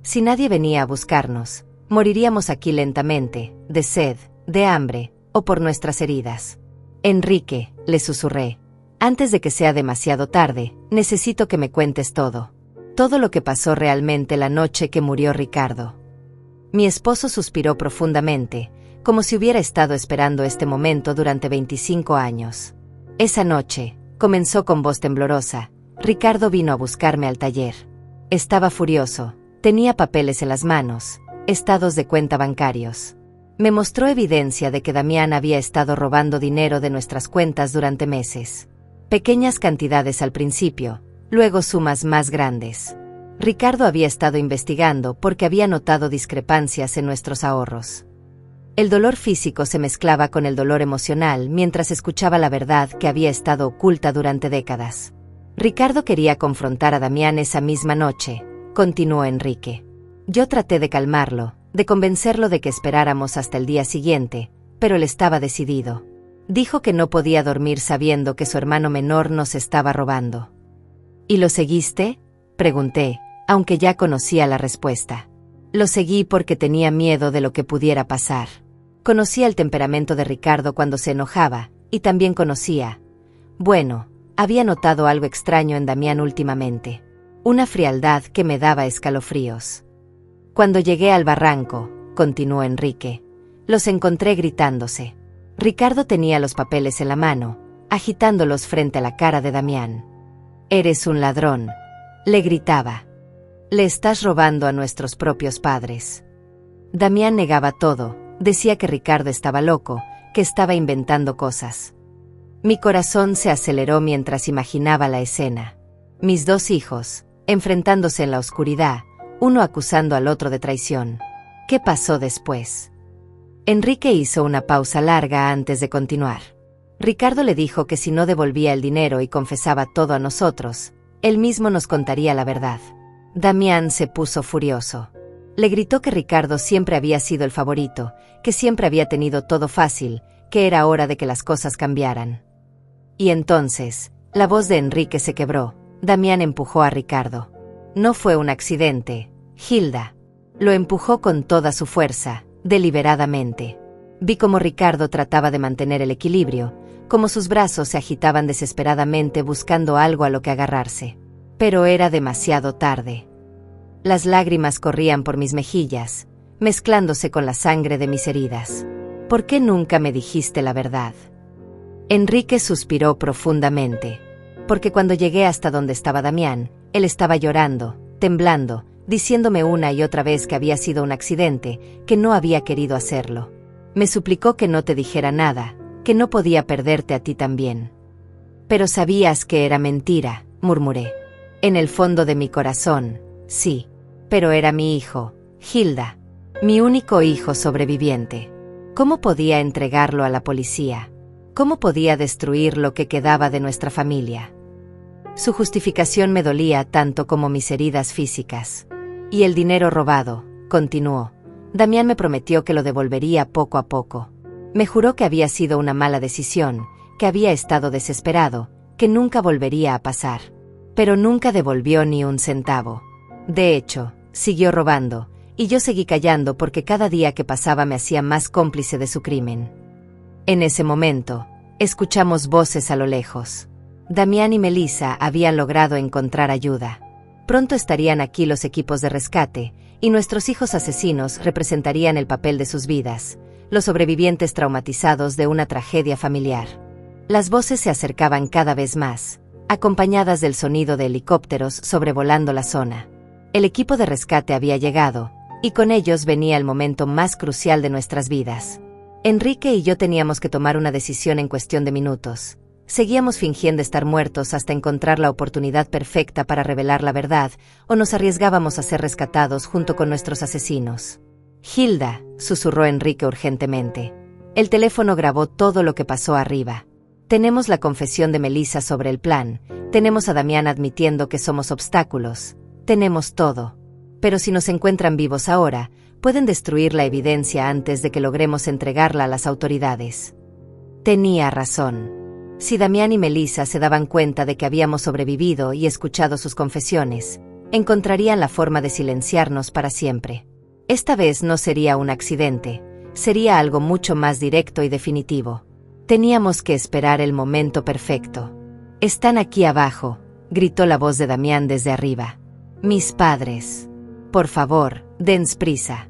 Si nadie venía a buscarnos, moriríamos aquí lentamente, de sed, de hambre, o por nuestras heridas. «Enrique», le susurré, «antes de que sea demasiado tarde, necesito que me cuentes todo. Todo lo que pasó realmente la noche que murió Ricardo». Mi esposo suspiró profundamente, como si hubiera estado esperando este momento durante 25 años. «Esa noche», comenzó con voz temblorosa, «Ricardo vino a buscarme al taller. Estaba furioso, tenía papeles en las manos, estados de cuenta bancarios. Me mostró evidencia de que Damián había estado robando dinero de nuestras cuentas durante meses. Pequeñas cantidades al principio, luego sumas más grandes. Ricardo había estado investigando porque había notado discrepancias en nuestros ahorros. El dolor físico se mezclaba con el dolor emocional mientras escuchaba la verdad que había estado oculta durante décadas. Ricardo quería confrontar a Damián esa misma noche», continuó Enrique. «Yo traté de calmarlo, de convencerlo de que esperáramos hasta el día siguiente, pero él estaba decidido. Dijo que no podía dormir sabiendo que su hermano menor nos estaba robando». «¿Y lo seguiste?», pregunté, aunque ya conocía la respuesta. «Lo seguí porque tenía miedo de lo que pudiera pasar. Conocía el temperamento de Ricardo cuando se enojaba, y también había notado algo extraño en Damián últimamente. Una frialdad que me daba escalofríos. Cuando llegué al barranco», continuó Enrique, «los encontré gritándose. Ricardo tenía los papeles en la mano, agitándolos frente a la cara de Damián. «Eres un ladrón», le gritaba. Le estás robando a nuestros propios padres. Damián negaba todo, decía que Ricardo estaba loco, que estaba inventando cosas. Mi corazón se aceleró mientras imaginaba la escena. Mis dos hijos, enfrentándose en la oscuridad, uno acusando al otro de traición. ¿Qué pasó después? Enrique hizo una pausa larga antes de continuar. Ricardo le dijo que si no devolvía el dinero y confesaba todo a nosotros, él mismo nos contaría la verdad. Damián se puso furioso. Le gritó que Ricardo siempre había sido el favorito, que siempre había tenido todo fácil, que era hora de que las cosas cambiaran. Y entonces, la voz de Enrique se quebró. Damián empujó a Ricardo. No fue un accidente, Hilda. Lo empujó con toda su fuerza, deliberadamente. Vi cómo Ricardo trataba de mantener el equilibrio, cómo sus brazos se agitaban desesperadamente buscando algo a lo que agarrarse. Pero era demasiado tarde. Las lágrimas corrían por mis mejillas, mezclándose con la sangre de mis heridas. ¿Por qué nunca me dijiste la verdad? Enrique suspiró profundamente. Porque cuando llegué hasta donde estaba Damián, él estaba llorando, temblando, diciéndome una y otra vez que había sido un accidente, que no había querido hacerlo. Me suplicó que no te dijera nada, que no podía perderte a ti también. Pero sabías que era mentira, murmuré. En el fondo de mi corazón, sí. Pero era mi hijo, Hilda. Mi único hijo sobreviviente. ¿Cómo podía entregarlo a la policía? ¿Cómo podía destruir lo que quedaba de nuestra familia? Su justificación me dolía tanto como mis heridas físicas. Y el dinero robado, continuó. Damián me prometió que lo devolvería poco a poco. Me juró que había sido una mala decisión, que había estado desesperado, que nunca volvería a pasar. Pero nunca devolvió ni un centavo. De hecho, siguió robando, y yo seguí callando porque cada día que pasaba me hacía más cómplice de su crimen. En ese momento, escuchamos voces a lo lejos. Damián y Melissa habían logrado encontrar ayuda. Pronto estarían aquí los equipos de rescate, y nuestros hijos asesinos representarían el papel de sus vidas, los sobrevivientes traumatizados de una tragedia familiar. Las voces se acercaban cada vez más, acompañadas del sonido de helicópteros sobrevolando la zona. El equipo de rescate había llegado, y con ellos venía el momento más crucial de nuestras vidas. Enrique y yo teníamos que tomar una decisión en cuestión de minutos. Seguíamos fingiendo estar muertos hasta encontrar la oportunidad perfecta para revelar la verdad, o nos arriesgábamos a ser rescatados junto con nuestros asesinos. Hilda, susurró Enrique urgentemente. El teléfono grabó todo lo que pasó arriba. Tenemos la confesión de Melissa sobre el plan, tenemos a Damián admitiendo que somos obstáculos, tenemos todo. Pero si nos encuentran vivos ahora, pueden destruir la evidencia antes de que logremos entregarla a las autoridades. Tenía razón. Si Damián y Melissa se daban cuenta de que habíamos sobrevivido y escuchado sus confesiones, encontrarían la forma de silenciarnos para siempre. Esta vez no sería un accidente, sería algo mucho más directo y definitivo. Teníamos que esperar el momento perfecto. «Están aquí abajo», gritó la voz de Damián desde arriba. «Mis padres. Por favor, dense prisa».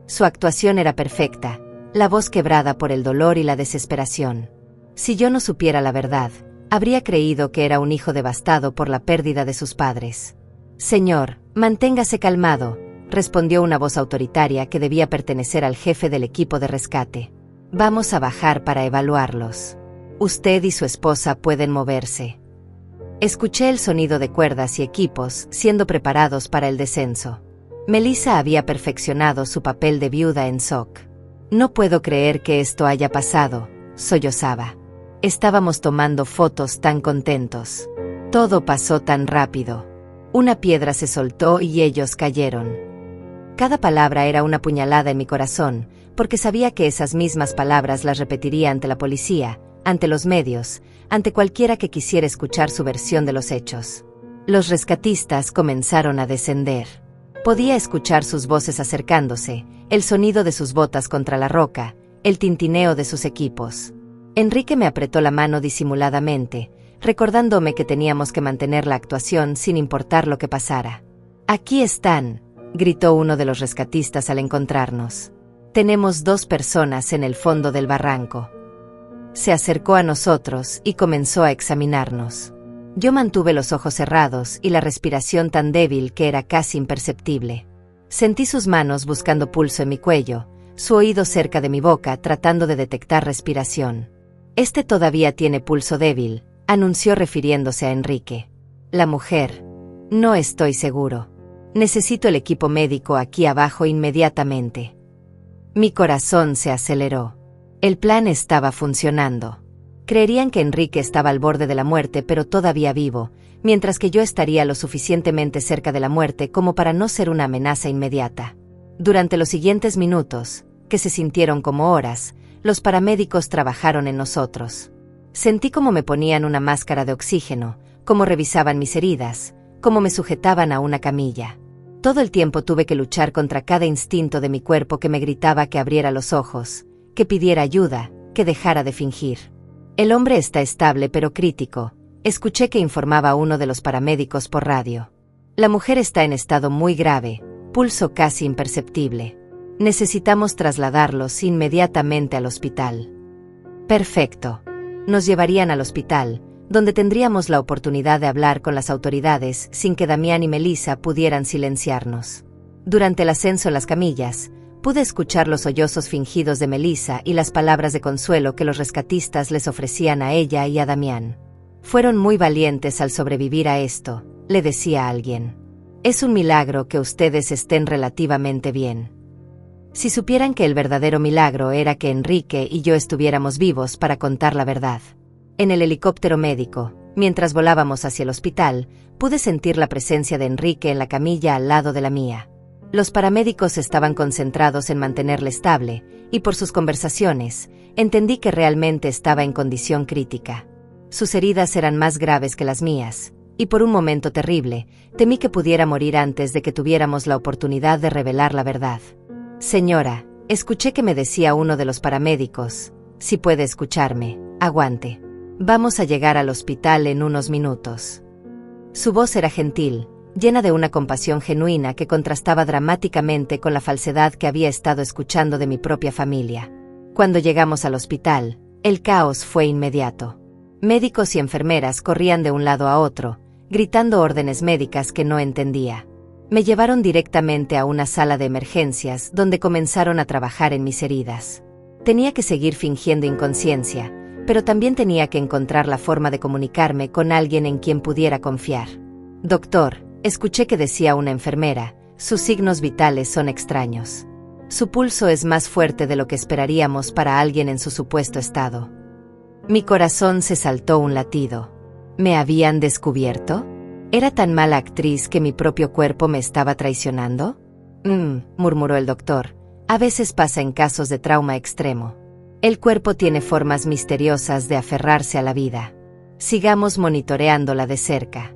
Su actuación era perfecta, la voz quebrada por el dolor y la desesperación. Si yo no supiera la verdad, habría creído que era un hijo devastado por la pérdida de sus padres. «Señor, manténgase calmado», respondió una voz autoritaria que debía pertenecer al jefe del equipo de rescate. «Vamos a bajar para evaluarlos. Usted y su esposa pueden moverse». Escuché el sonido de cuerdas y equipos siendo preparados para el descenso. Melissa había perfeccionado su papel de viuda en SOC. «No puedo creer que esto haya pasado», sollozaba. Estábamos tomando fotos tan contentos. Todo pasó tan rápido. Una piedra se soltó y ellos cayeron. Cada palabra era una puñalada en mi corazón, porque sabía que esas mismas palabras las repetiría ante la policía, ante los medios, ante cualquiera que quisiera escuchar su versión de los hechos. Los rescatistas comenzaron a descender. Podía escuchar sus voces acercándose, el sonido de sus botas contra la roca, el tintineo de sus equipos. Enrique me apretó la mano disimuladamente, recordándome que teníamos que mantener la actuación sin importar lo que pasara. «Aquí están», gritó uno de los rescatistas al encontrarnos. «Tenemos 2 personas en el fondo del barranco». Se acercó a nosotros y comenzó a examinarnos. Yo mantuve los ojos cerrados y la respiración tan débil que era casi imperceptible. Sentí sus manos buscando pulso en mi cuello, su oído cerca de mi boca tratando de detectar respiración. «Este todavía tiene pulso débil», anunció refiriéndose a Enrique. La mujer. «No estoy seguro. Necesito el equipo médico aquí abajo inmediatamente». Mi corazón se aceleró. El plan estaba funcionando. Creerían que Enrique estaba al borde de la muerte pero todavía vivo, mientras que yo estaría lo suficientemente cerca de la muerte como para no ser una amenaza inmediata. Durante los siguientes minutos, que se sintieron como horas, los paramédicos trabajaron en nosotros. Sentí cómo me ponían una máscara de oxígeno, cómo revisaban mis heridas, cómo me sujetaban a una camilla. Todo el tiempo tuve que luchar contra cada instinto de mi cuerpo que me gritaba que abriera los ojos, que pidiera ayuda, que dejara de fingir. «El hombre está estable pero crítico», escuché que informaba uno de los paramédicos por radio. «La mujer está en estado muy grave, pulso casi imperceptible. Necesitamos trasladarlos inmediatamente al hospital». Perfecto. Nos llevarían al hospital, donde tendríamos la oportunidad de hablar con las autoridades sin que Damián y Melissa pudieran silenciarnos. Durante el ascenso en las camillas, pude escuchar los sollozos fingidos de Melissa y las palabras de consuelo que los rescatistas les ofrecían a ella y a Damián. «Fueron muy valientes al sobrevivir a esto», le decía a alguien. «Es un milagro que ustedes estén relativamente bien». Si supieran que el verdadero milagro era que Enrique y yo estuviéramos vivos para contar la verdad. En el helicóptero médico, mientras volábamos hacia el hospital, pude sentir la presencia de Enrique en la camilla al lado de la mía. Los paramédicos estaban concentrados en mantenerle estable, y por sus conversaciones, entendí que realmente estaba en condición crítica. Sus heridas eran más graves que las mías, y por un momento terrible, temí que pudiera morir antes de que tuviéramos la oportunidad de revelar la verdad. «Señora», escuché que me decía uno de los paramédicos, «si puede escucharme, aguante. Vamos a llegar al hospital en unos minutos». Su voz era gentil, llena de una compasión genuina que contrastaba dramáticamente con la falsedad que había estado escuchando de mi propia familia. Cuando llegamos al hospital, el caos fue inmediato. Médicos y enfermeras corrían de un lado a otro, gritando órdenes médicas que no entendía. Me llevaron directamente a una sala de emergencias donde comenzaron a trabajar en mis heridas. Tenía que seguir fingiendo inconsciencia, pero también tenía que encontrar la forma de comunicarme con alguien en quien pudiera confiar. «Doctor», escuché que decía una enfermera, «sus signos vitales son extraños. Su pulso es más fuerte de lo que esperaríamos para alguien en su supuesto estado». Mi corazón se saltó un latido. ¿Me habían descubierto? ¿Era tan mala actriz que mi propio cuerpo me estaba traicionando? Murmuró el doctor. A veces pasa en casos de trauma extremo. El cuerpo tiene formas misteriosas de aferrarse a la vida. Sigamos monitoreándola de cerca.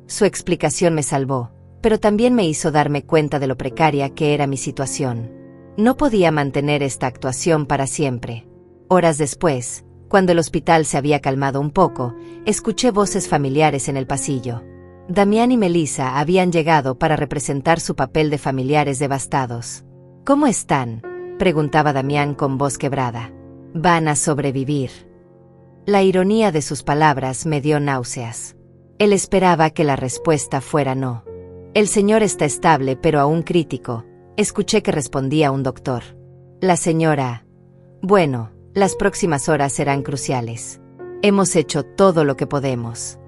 Su explicación me salvó, pero también me hizo darme cuenta de lo precaria que era mi situación. No podía mantener esta actuación para siempre. Horas después, cuando el hospital se había calmado un poco, escuché voces familiares en el pasillo. Damián y Melissa habían llegado para representar su papel de familiares devastados. «¿Cómo están?», preguntaba Damián con voz quebrada. «Van a sobrevivir». La ironía de sus palabras me dio náuseas. Él esperaba que la respuesta fuera no. «El señor está estable pero aún crítico», escuché que respondía un doctor. La señora... Bueno, las próximas horas serán cruciales. Hemos hecho todo lo que podemos.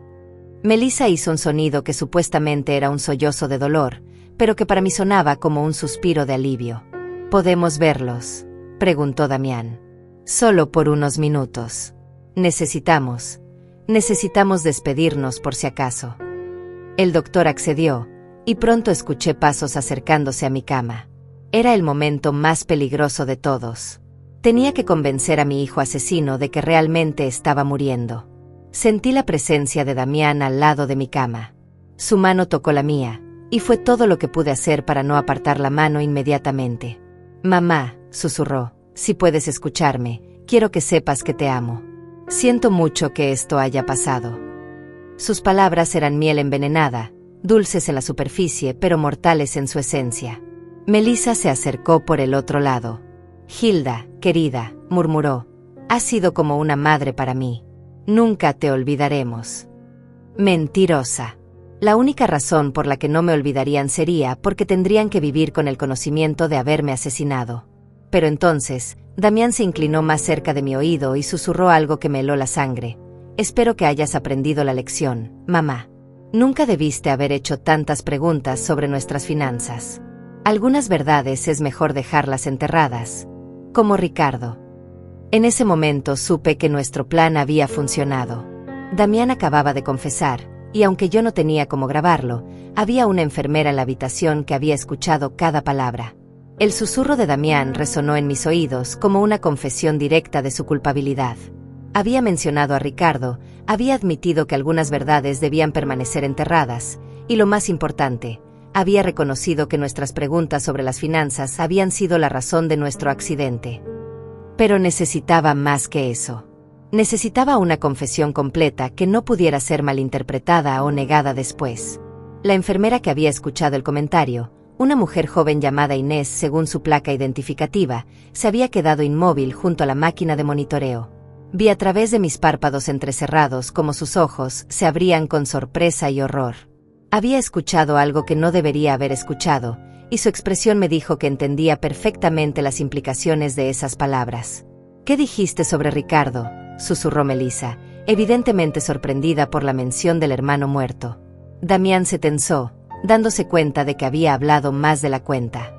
Melissa hizo un sonido que supuestamente era un sollozo de dolor, pero que para mí sonaba como un suspiro de alivio. «¿Podemos verlos?», preguntó Damián. «Solo por unos minutos. Necesitamos despedirnos por si acaso». El doctor accedió, y pronto escuché pasos acercándose a mi cama. Era el momento más peligroso de todos. Tenía que convencer a mi hijo asesino de que realmente estaba muriendo. Sentí la presencia de Damián al lado de mi cama. Su mano tocó la mía, y fue todo lo que pude hacer para no apartar la mano inmediatamente. «Mamá», susurró, «si puedes escucharme, quiero que sepas que te amo. Siento mucho que esto haya pasado». Sus palabras eran miel envenenada, dulces en la superficie pero mortales en su esencia. Melissa se acercó por el otro lado. «Hilda, querida», murmuró, «has sido como una madre para mí. Nunca te olvidaremos». Mentirosa. La única razón por la que no me olvidarían sería porque tendrían que vivir con el conocimiento de haberme asesinado. Pero entonces, Damián se inclinó más cerca de mi oído y susurró algo que me heló la sangre. Espero que hayas aprendido la lección, mamá. Nunca debiste haber hecho tantas preguntas sobre nuestras finanzas. Algunas verdades es mejor dejarlas enterradas. Como Ricardo. En ese momento supe que nuestro plan había funcionado. Damián acababa de confesar, y aunque yo no tenía cómo grabarlo, había una enfermera en la habitación que había escuchado cada palabra. El susurro de Damián resonó en mis oídos como una confesión directa de su culpabilidad. Había mencionado a Ricardo, había admitido que algunas verdades debían permanecer enterradas, y lo más importante, había reconocido que nuestras preguntas sobre las finanzas habían sido la razón de nuestro accidente. Pero necesitaba más que eso. Necesitaba una confesión completa que no pudiera ser malinterpretada o negada después. La enfermera que había escuchado el comentario, una mujer joven llamada Inés según su placa identificativa, se había quedado inmóvil junto a la máquina de monitoreo. Vi a través de mis párpados entrecerrados cómo sus ojos se abrían con sorpresa y horror. Había escuchado algo que no debería haber escuchado, y su expresión me dijo que entendía perfectamente las implicaciones de esas palabras. ¿Qué dijiste sobre Ricardo?, susurró Melissa, evidentemente sorprendida por la mención del hermano muerto. Damián se tensó, dándose cuenta de que había hablado más de la cuenta.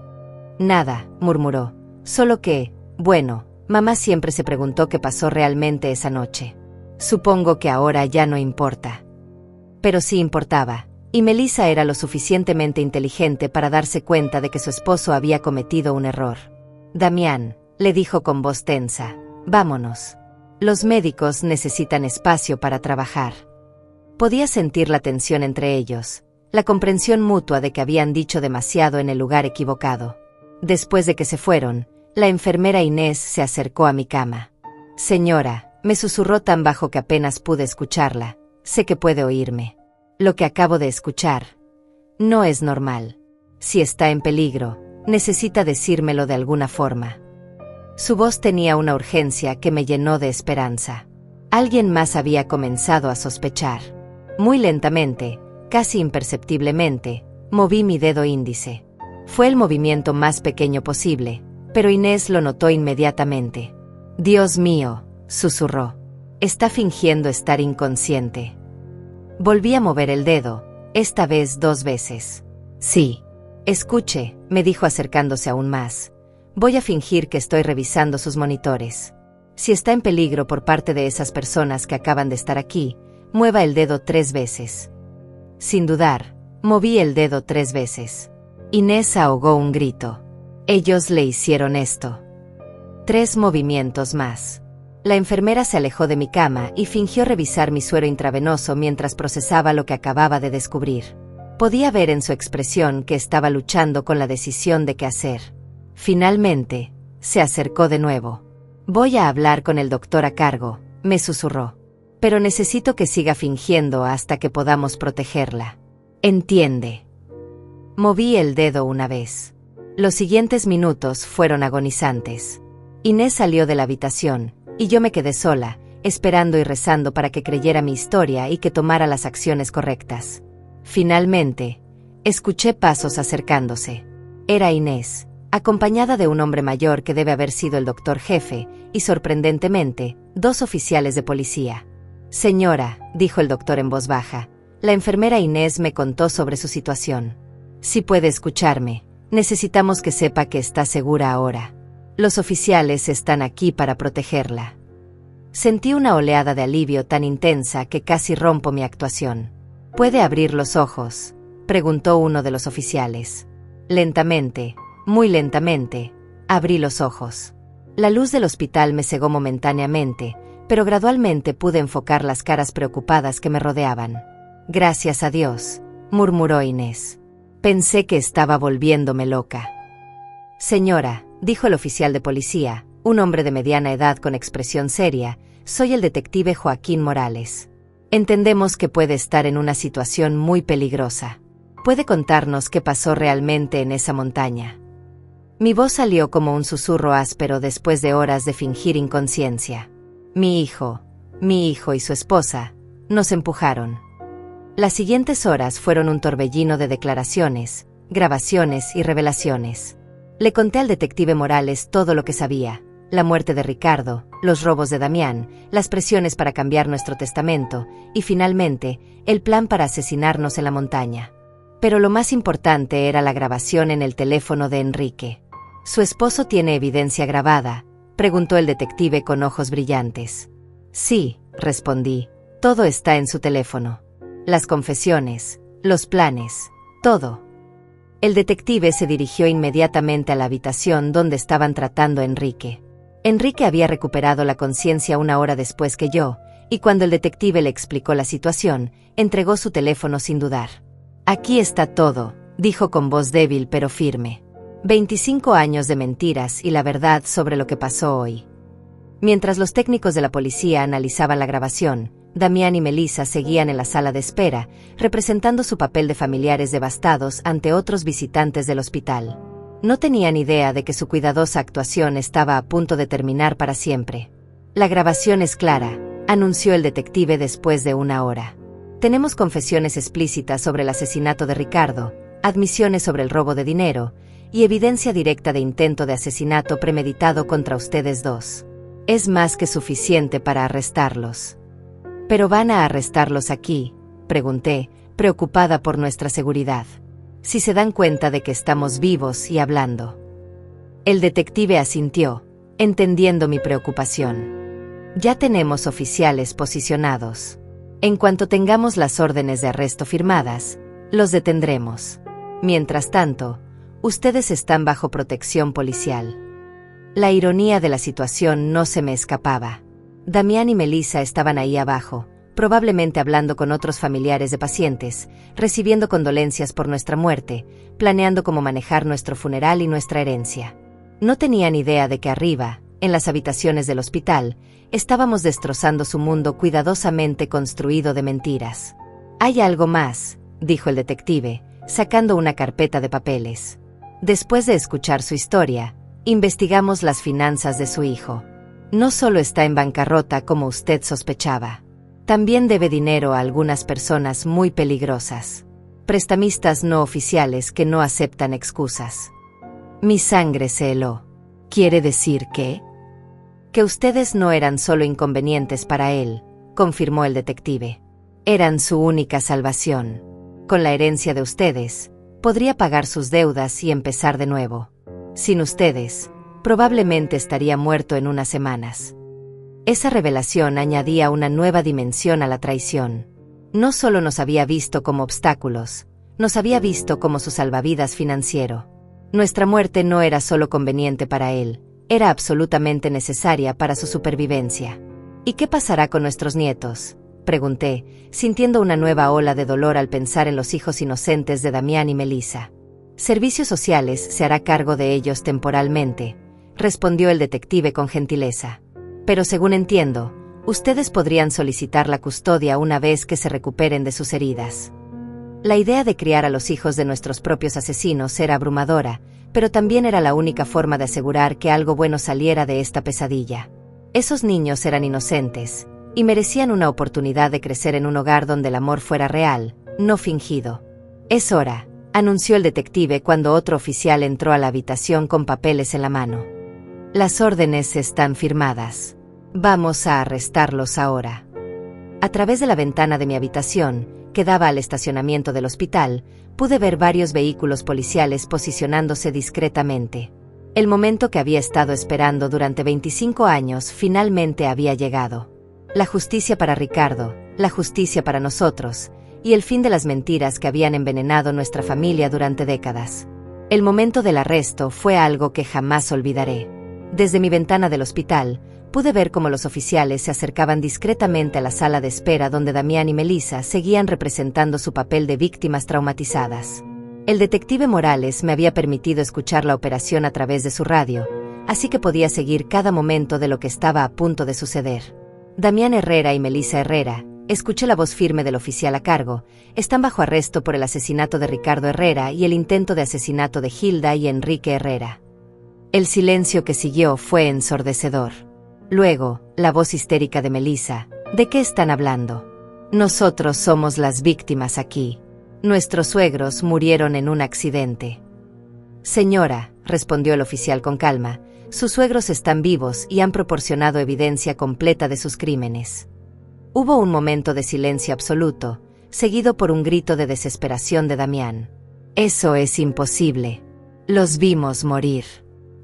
Nada, murmuró. Solo que, bueno, mamá siempre se preguntó qué pasó realmente esa noche. Supongo que ahora ya no importa. Pero sí importaba, y Melissa era lo suficientemente inteligente para darse cuenta de que su esposo había cometido un error. Damián, le dijo con voz tensa, vámonos. Los médicos necesitan espacio para trabajar. Podía sentir la tensión entre ellos, la comprensión mutua de que habían dicho demasiado en el lugar equivocado. Después de que se fueron, la enfermera Inés se acercó a mi cama. Señora, me susurró tan bajo que apenas pude escucharla. Sé que puede oírme. Lo que acabo de escuchar no es normal. Si está en peligro, necesita decírmelo de alguna forma. Su voz tenía una urgencia que me llenó de esperanza. Alguien más había comenzado a sospechar. Muy lentamente, casi imperceptiblemente, moví mi dedo índice. Fue el movimiento más pequeño posible, pero Inés lo notó inmediatamente. Dios mío, susurró. Está fingiendo estar inconsciente. Volví a mover el dedo, esta vez 2 veces. Sí. Escuche, me dijo acercándose aún más. Voy a fingir que estoy revisando sus monitores. Si está en peligro por parte de esas personas que acaban de estar aquí, mueva el dedo 3 veces. Sin dudar, moví el dedo 3 veces. Inés ahogó un grito. Ellos le hicieron esto. 3 movimientos más. La enfermera se alejó de mi cama y fingió revisar mi suero intravenoso mientras procesaba lo que acababa de descubrir. Podía ver en su expresión que estaba luchando con la decisión de qué hacer. Finalmente, se acercó de nuevo. Voy a hablar con el doctor a cargo, me susurró. Pero necesito que siga fingiendo hasta que podamos protegerla. ¿Entiende? Moví el dedo una vez. Los siguientes minutos fueron agonizantes. Inés salió de la habitación, y yo me quedé sola, esperando y rezando para que creyera mi historia y que tomara las acciones correctas. Finalmente, escuché pasos acercándose. Era Inés, acompañada de un hombre mayor que debe haber sido el doctor jefe, y sorprendentemente, 2 oficiales de policía. Señora, dijo el doctor en voz baja, la enfermera Inés me contó sobre su situación. Si puede escucharme, necesitamos que sepa que está segura ahora. Los oficiales están aquí para protegerla. Sentí una oleada de alivio tan intensa que casi rompo mi actuación. ¿Puede abrir los ojos?, preguntó uno de los oficiales. Lentamente, muy lentamente, abrí los ojos. La luz del hospital me cegó momentáneamente, pero gradualmente pude enfocar las caras preocupadas que me rodeaban. Gracias a Dios, murmuró Inés. Pensé que estaba volviéndome loca. Señora, dijo el oficial de policía, un hombre de mediana edad con expresión seria, soy el detective Joaquín Morales. Entendemos que puede estar en una situación muy peligrosa. ¿Puede contarnos qué pasó realmente en esa montaña? Mi voz salió como un susurro áspero después de horas de fingir inconsciencia. Mi hijo y su esposa, nos empujaron. Las siguientes horas fueron un torbellino de declaraciones, grabaciones y revelaciones. Le conté al detective Morales todo lo que sabía: la muerte de Ricardo, los robos de Damián, las presiones para cambiar nuestro testamento y, finalmente, el plan para asesinarnos en la montaña. Pero lo más importante era la grabación en el teléfono de Enrique. ¿Su esposo tiene evidencia grabada?, preguntó el detective con ojos brillantes. Sí, respondí, todo está en su teléfono. Las confesiones, los planes, todo. El detective se dirigió inmediatamente a la habitación donde estaban tratando a Enrique. Enrique había recuperado la conciencia una hora después que yo, y cuando el detective le explicó la situación, entregó su teléfono sin dudar. Aquí está todo, dijo con voz débil pero firme. 25 años de mentiras y la verdad sobre lo que pasó hoy. Mientras los técnicos de la policía analizaban la grabación, Damián y Melissa seguían en la sala de espera, representando su papel de familiares devastados ante otros visitantes del hospital. No tenían idea de que su cuidadosa actuación estaba a punto de terminar para siempre. La grabación es clara, anunció el detective después de una hora. Tenemos confesiones explícitas sobre el asesinato de Ricardo, admisiones sobre el robo de dinero, y evidencia directa de intento de asesinato premeditado contra ustedes dos. Es más que suficiente para arrestarlos. ¿Pero van a arrestarlos aquí?, pregunté, preocupada por nuestra seguridad. Si se dan cuenta de que estamos vivos y hablando. El detective asintió, entendiendo mi preocupación. Ya tenemos oficiales posicionados. En cuanto tengamos las órdenes de arresto firmadas, los detendremos. Mientras tanto, ustedes están bajo protección policial. La ironía de la situación no se me escapaba. Damián y Melissa estaban ahí abajo, probablemente hablando con otros familiares de pacientes, recibiendo condolencias por nuestra muerte, planeando cómo manejar nuestro funeral y nuestra herencia. No tenían idea de que arriba, en las habitaciones del hospital, estábamos destrozando su mundo cuidadosamente construido de mentiras. «Hay algo más», dijo el detective, sacando una carpeta de papeles. Después de escuchar su historia, investigamos las finanzas de su hijo. No solo está en bancarrota como usted sospechaba. También debe dinero a algunas personas muy peligrosas. Prestamistas no oficiales que no aceptan excusas. Mi sangre se heló. ¿Quiere decir qué? Que ustedes no eran solo inconvenientes para él, confirmó el detective. Eran su única salvación. Con la herencia de ustedes, podría pagar sus deudas y empezar de nuevo. Sin ustedes, probablemente estaría muerto en unas semanas. Esa revelación añadía una nueva dimensión a la traición. No solo nos había visto como obstáculos, nos había visto como su salvavidas financiero. Nuestra muerte no era solo conveniente para él, era absolutamente necesaria para su supervivencia. ¿Y qué pasará con nuestros nietos?, pregunté, sintiendo una nueva ola de dolor al pensar en los hijos inocentes de Damián y Melissa. Servicios Sociales se hará cargo de ellos temporalmente, respondió el detective con gentileza. Pero según entiendo, ustedes podrían solicitar la custodia una vez que se recuperen de sus heridas. La idea de criar a los hijos de nuestros propios asesinos era abrumadora, pero también era la única forma de asegurar que algo bueno saliera de esta pesadilla. Esos niños eran inocentes, y merecían una oportunidad de crecer en un hogar donde el amor fuera real, no fingido. Es hora, anunció el detective cuando otro oficial entró a la habitación con papeles en la mano. Las órdenes están firmadas. Vamos a arrestarlos ahora. A través de la ventana de mi habitación, que daba al estacionamiento del hospital, pude ver varios vehículos policiales posicionándose discretamente. El momento que había estado esperando durante 25 años finalmente había llegado. La justicia para Ricardo, la justicia para nosotros, y el fin de las mentiras que habían envenenado nuestra familia durante décadas. El momento del arresto fue algo que jamás olvidaré. Desde mi ventana del hospital, pude ver cómo los oficiales se acercaban discretamente a la sala de espera donde Damián y Melissa seguían representando su papel de víctimas traumatizadas. El detective Morales me había permitido escuchar la operación a través de su radio, así que podía seguir cada momento de lo que estaba a punto de suceder. Damián Herrera y Melissa Herrera, escuché la voz firme del oficial a cargo, están bajo arresto por el asesinato de Ricardo Herrera y el intento de asesinato de Hilda y Enrique Herrera. El silencio que siguió fue ensordecedor. Luego, la voz histérica de Melissa, ¿de qué están hablando? Nosotros somos las víctimas aquí. Nuestros suegros murieron en un accidente. Señora, respondió el oficial con calma, sus suegros están vivos y han proporcionado evidencia completa de sus crímenes. Hubo un momento de silencio absoluto, seguido por un grito de desesperación de Damián. Eso es imposible. Los vimos morir.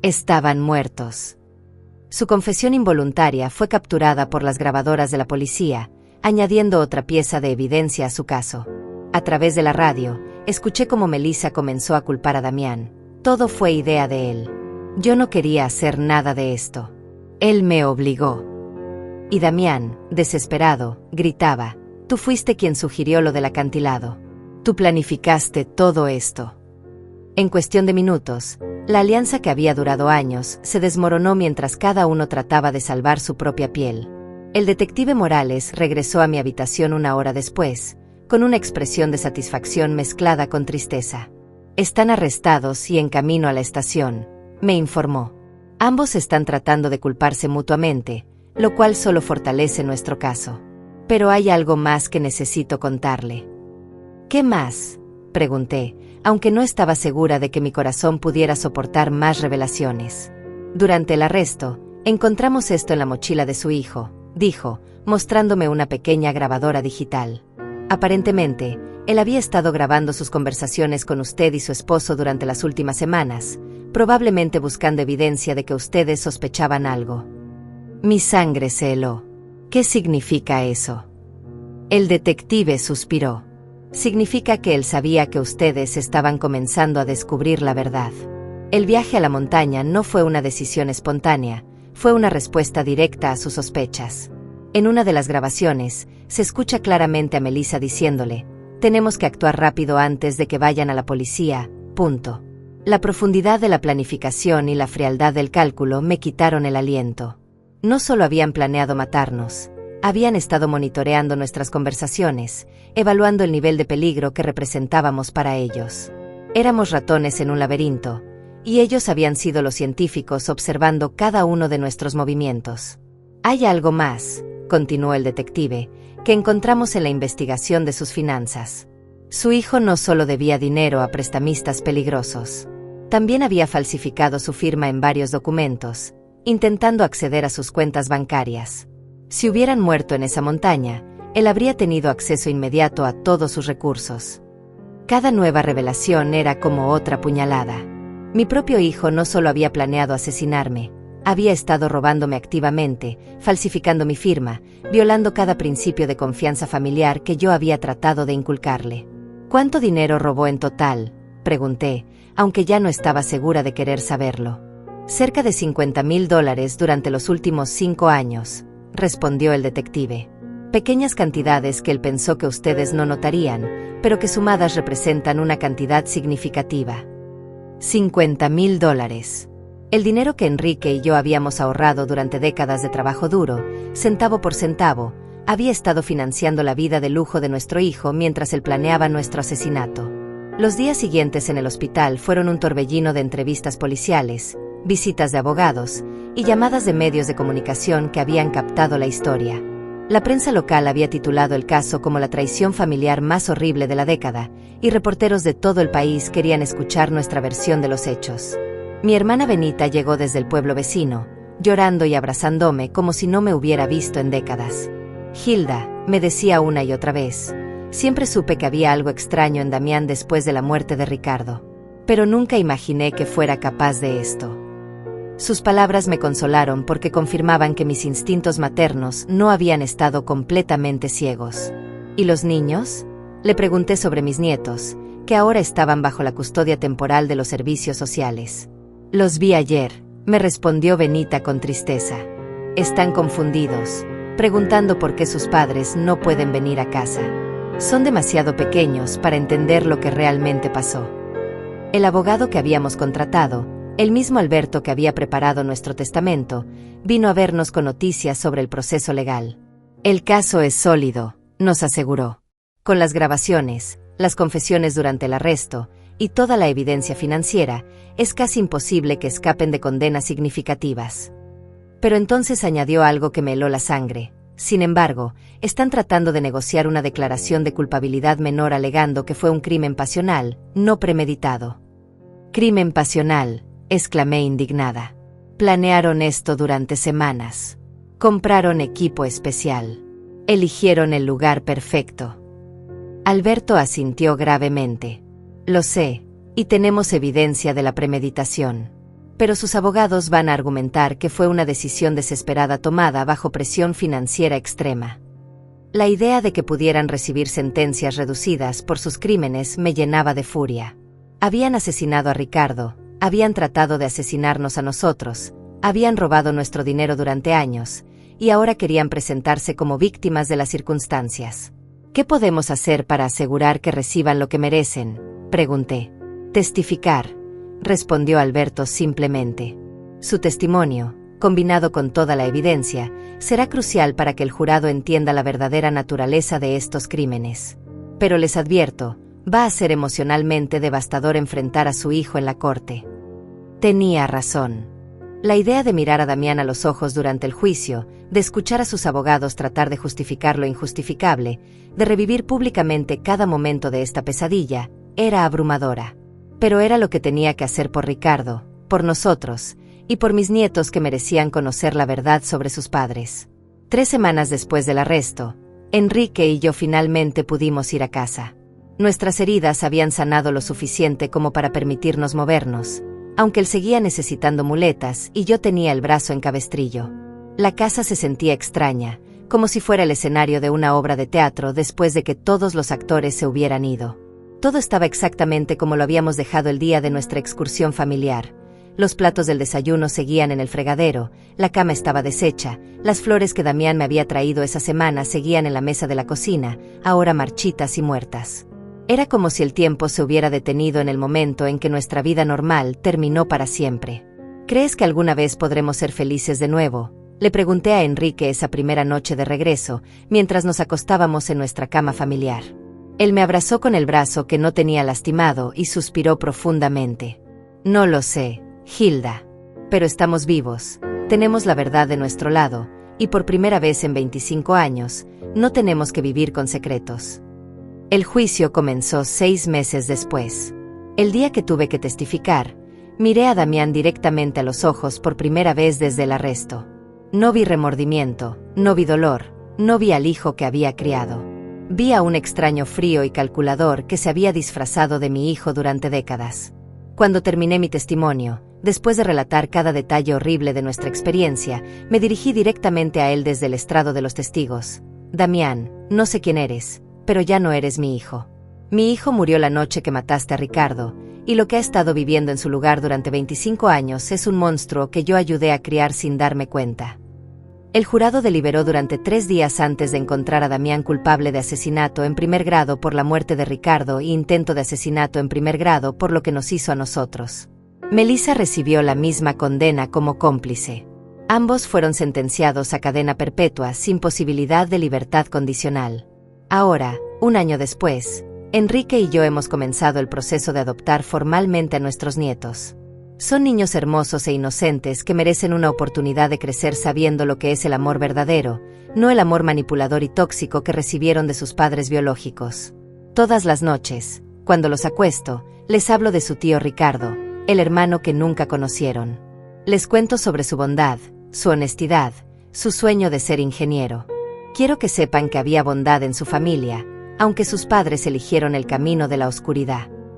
Estaban muertos. Su confesión involuntaria fue capturada por las grabadoras de la policía, añadiendo otra pieza de evidencia a su caso. A través de la radio, escuché cómo Melissa comenzó a culpar a Damián. Todo fue idea de él. Yo no quería hacer nada de esto. Él me obligó. Y Damián, desesperado, gritaba, tú fuiste quien sugirió lo del acantilado. Tú planificaste todo esto. En cuestión de minutos, la alianza que había durado años se desmoronó mientras cada uno trataba de salvar su propia piel. El detective Morales regresó a mi habitación una hora después, con una expresión de satisfacción mezclada con tristeza. Están arrestados y en camino a la estación, me informó. Ambos están tratando de culparse mutuamente, lo cual solo fortalece nuestro caso. Pero hay algo más que necesito contarle. ¿Qué más?, pregunté, aunque no estaba segura de que mi corazón pudiera soportar más revelaciones. Durante el arresto, encontramos esto en la mochila de su hijo, dijo, mostrándome una pequeña grabadora digital. Aparentemente, él había estado grabando sus conversaciones con usted y su esposo durante las últimas semanas, probablemente buscando evidencia de que ustedes sospechaban algo. Mi sangre se heló. ¿Qué significa eso? El detective suspiró. Significa que él sabía que ustedes estaban comenzando a descubrir la verdad. El viaje a la montaña no fue una decisión espontánea, fue una respuesta directa a sus sospechas. En una de las grabaciones, se escucha claramente a Melissa diciéndole, tenemos que actuar rápido antes de que vayan a la policía, punto. La profundidad de la planificación y la frialdad del cálculo me quitaron el aliento. No solo habían planeado matarnos, habían estado monitoreando nuestras conversaciones, evaluando el nivel de peligro que representábamos para ellos. Éramos ratones en un laberinto, y ellos habían sido los científicos observando cada uno de nuestros movimientos. Hay algo más, continuó el detective, que encontramos en la investigación de sus finanzas. Su hijo no solo debía dinero a prestamistas peligrosos, también había falsificado su firma en varios documentos, intentando acceder a sus cuentas bancarias. Si hubieran muerto en esa montaña, él habría tenido acceso inmediato a todos sus recursos. Cada nueva revelación era como otra puñalada. Mi propio hijo no solo había planeado asesinarme, había estado robándome activamente, falsificando mi firma, violando cada principio de confianza familiar que yo había tratado de inculcarle. ¿Cuánto dinero robó en total?, pregunté, aunque ya no estaba segura de querer saberlo. Cerca de $50,000 durante los últimos 5 años, respondió el detective. Pequeñas cantidades que él pensó que ustedes no notarían, pero que sumadas representan una cantidad significativa. $50,000. El dinero que Enrique y yo habíamos ahorrado durante décadas de trabajo duro, centavo por centavo, había estado financiando la vida de lujo de nuestro hijo mientras él planeaba nuestro asesinato. Los días siguientes en el hospital fueron un torbellino de entrevistas policiales, visitas de abogados y llamadas de medios de comunicación que habían captado la historia. La prensa local había titulado el caso como la traición familiar más horrible de la década, y reporteros de todo el país querían escuchar nuestra versión de los hechos. Mi hermana Benita llegó desde el pueblo vecino, llorando y abrazándome como si no me hubiera visto en décadas. Hilda, me decía una y otra vez, siempre supe que había algo extraño en Damián después de la muerte de Ricardo, pero nunca imaginé que fuera capaz de esto. Sus palabras me consolaron porque confirmaban que mis instintos maternos no habían estado completamente ciegos. ¿Y los niños?, le pregunté sobre mis nietos, que ahora estaban bajo la custodia temporal de los servicios sociales. Los vi ayer, me respondió Benita con tristeza. Están confundidos, preguntando por qué sus padres no pueden venir a casa. Son demasiado pequeños para entender lo que realmente pasó. El abogado que habíamos contratado, el mismo Alberto que había preparado nuestro testamento, vino a vernos con noticias sobre el proceso legal. El caso es sólido, nos aseguró. Con las grabaciones, las confesiones durante el arresto y toda la evidencia financiera, es casi imposible que escapen de condenas significativas. Pero entonces añadió algo que me heló la sangre. Sin embargo, están tratando de negociar una declaración de culpabilidad menor alegando que fue un crimen pasional, no premeditado. «Crimen pasional», exclamé indignada. «Planearon esto durante semanas. Compraron equipo especial. Eligieron el lugar perfecto». Alberto asintió gravemente. «Lo sé, y tenemos evidencia de la premeditación. Pero sus abogados van a argumentar que fue una decisión desesperada tomada bajo presión financiera extrema». La idea de que pudieran recibir sentencias reducidas por sus crímenes me llenaba de furia. Habían asesinado a Ricardo, habían tratado de asesinarnos a nosotros, habían robado nuestro dinero durante años, y ahora querían presentarse como víctimas de las circunstancias. «¿Qué podemos hacer para asegurar que reciban lo que merecen?», pregunté. «Testificar», respondió Alberto simplemente. «Su testimonio, combinado con toda la evidencia, será crucial para que el jurado entienda la verdadera naturaleza de estos crímenes. Pero les advierto, va a ser emocionalmente devastador enfrentar a su hijo en la corte». Tenía razón. La idea de mirar a Damián a los ojos durante el juicio, de escuchar a sus abogados tratar de justificar lo injustificable, de revivir públicamente cada momento de esta pesadilla, era abrumadora. Pero era lo que tenía que hacer por Ricardo, por nosotros, y por mis nietos que merecían conocer la verdad sobre sus padres. 3 semanas después del arresto, Enrique y yo finalmente pudimos ir a casa. Nuestras heridas habían sanado lo suficiente como para permitirnos movernos, aunque él seguía necesitando muletas y yo tenía el brazo en cabestrillo. La casa se sentía extraña, como si fuera el escenario de una obra de teatro después de que todos los actores se hubieran ido. Todo estaba exactamente como lo habíamos dejado el día de nuestra excursión familiar. Los platos del desayuno seguían en el fregadero, la cama estaba deshecha, las flores que Damián me había traído esa semana seguían en la mesa de la cocina, ahora marchitas y muertas. Era como si el tiempo se hubiera detenido en el momento en que nuestra vida normal terminó para siempre. «¿Crees que alguna vez podremos ser felices de nuevo?», le pregunté a Enrique esa primera noche de regreso, mientras nos acostábamos en nuestra cama familiar. Él me abrazó con el brazo que no tenía lastimado y suspiró profundamente. «No lo sé, Hilda. Pero estamos vivos, tenemos la verdad de nuestro lado, y por primera vez en 25 años, no tenemos que vivir con secretos». El juicio comenzó 6 meses después. El día que tuve que testificar, miré a Damián directamente a los ojos por primera vez desde el arresto. No vi remordimiento, no vi dolor, no vi al hijo que había criado. Vi a un extraño frío y calculador que se había disfrazado de mi hijo durante décadas. Cuando terminé mi testimonio, después de relatar cada detalle horrible de nuestra experiencia, me dirigí directamente a él desde el estrado de los testigos. «Damián, no sé quién eres, pero ya no eres mi hijo. Mi hijo murió la noche que mataste a Ricardo, y lo que ha estado viviendo en su lugar durante 25 años es un monstruo que yo ayudé a criar sin darme cuenta». El jurado deliberó durante 3 días antes de encontrar a Damián culpable de asesinato en primer grado por la muerte de Ricardo e intento de asesinato en primer grado por lo que nos hizo a nosotros. Melissa recibió la misma condena como cómplice. Ambos fueron sentenciados a cadena perpetua sin posibilidad de libertad condicional. Ahora, 1 año después, Enrique y yo hemos comenzado el proceso de adoptar formalmente a nuestros nietos. Son niños hermosos e inocentes que merecen una oportunidad de crecer sabiendo lo que es el amor verdadero, no el amor manipulador y tóxico que recibieron de sus padres biológicos. Todas las noches, cuando los acuesto, les hablo de su tío Ricardo, el hermano que nunca conocieron. Les cuento sobre su bondad, su honestidad, su sueño de ser ingeniero. Quiero que sepan que había bondad en su familia, aunque sus padres eligieron el camino de la oscuridad.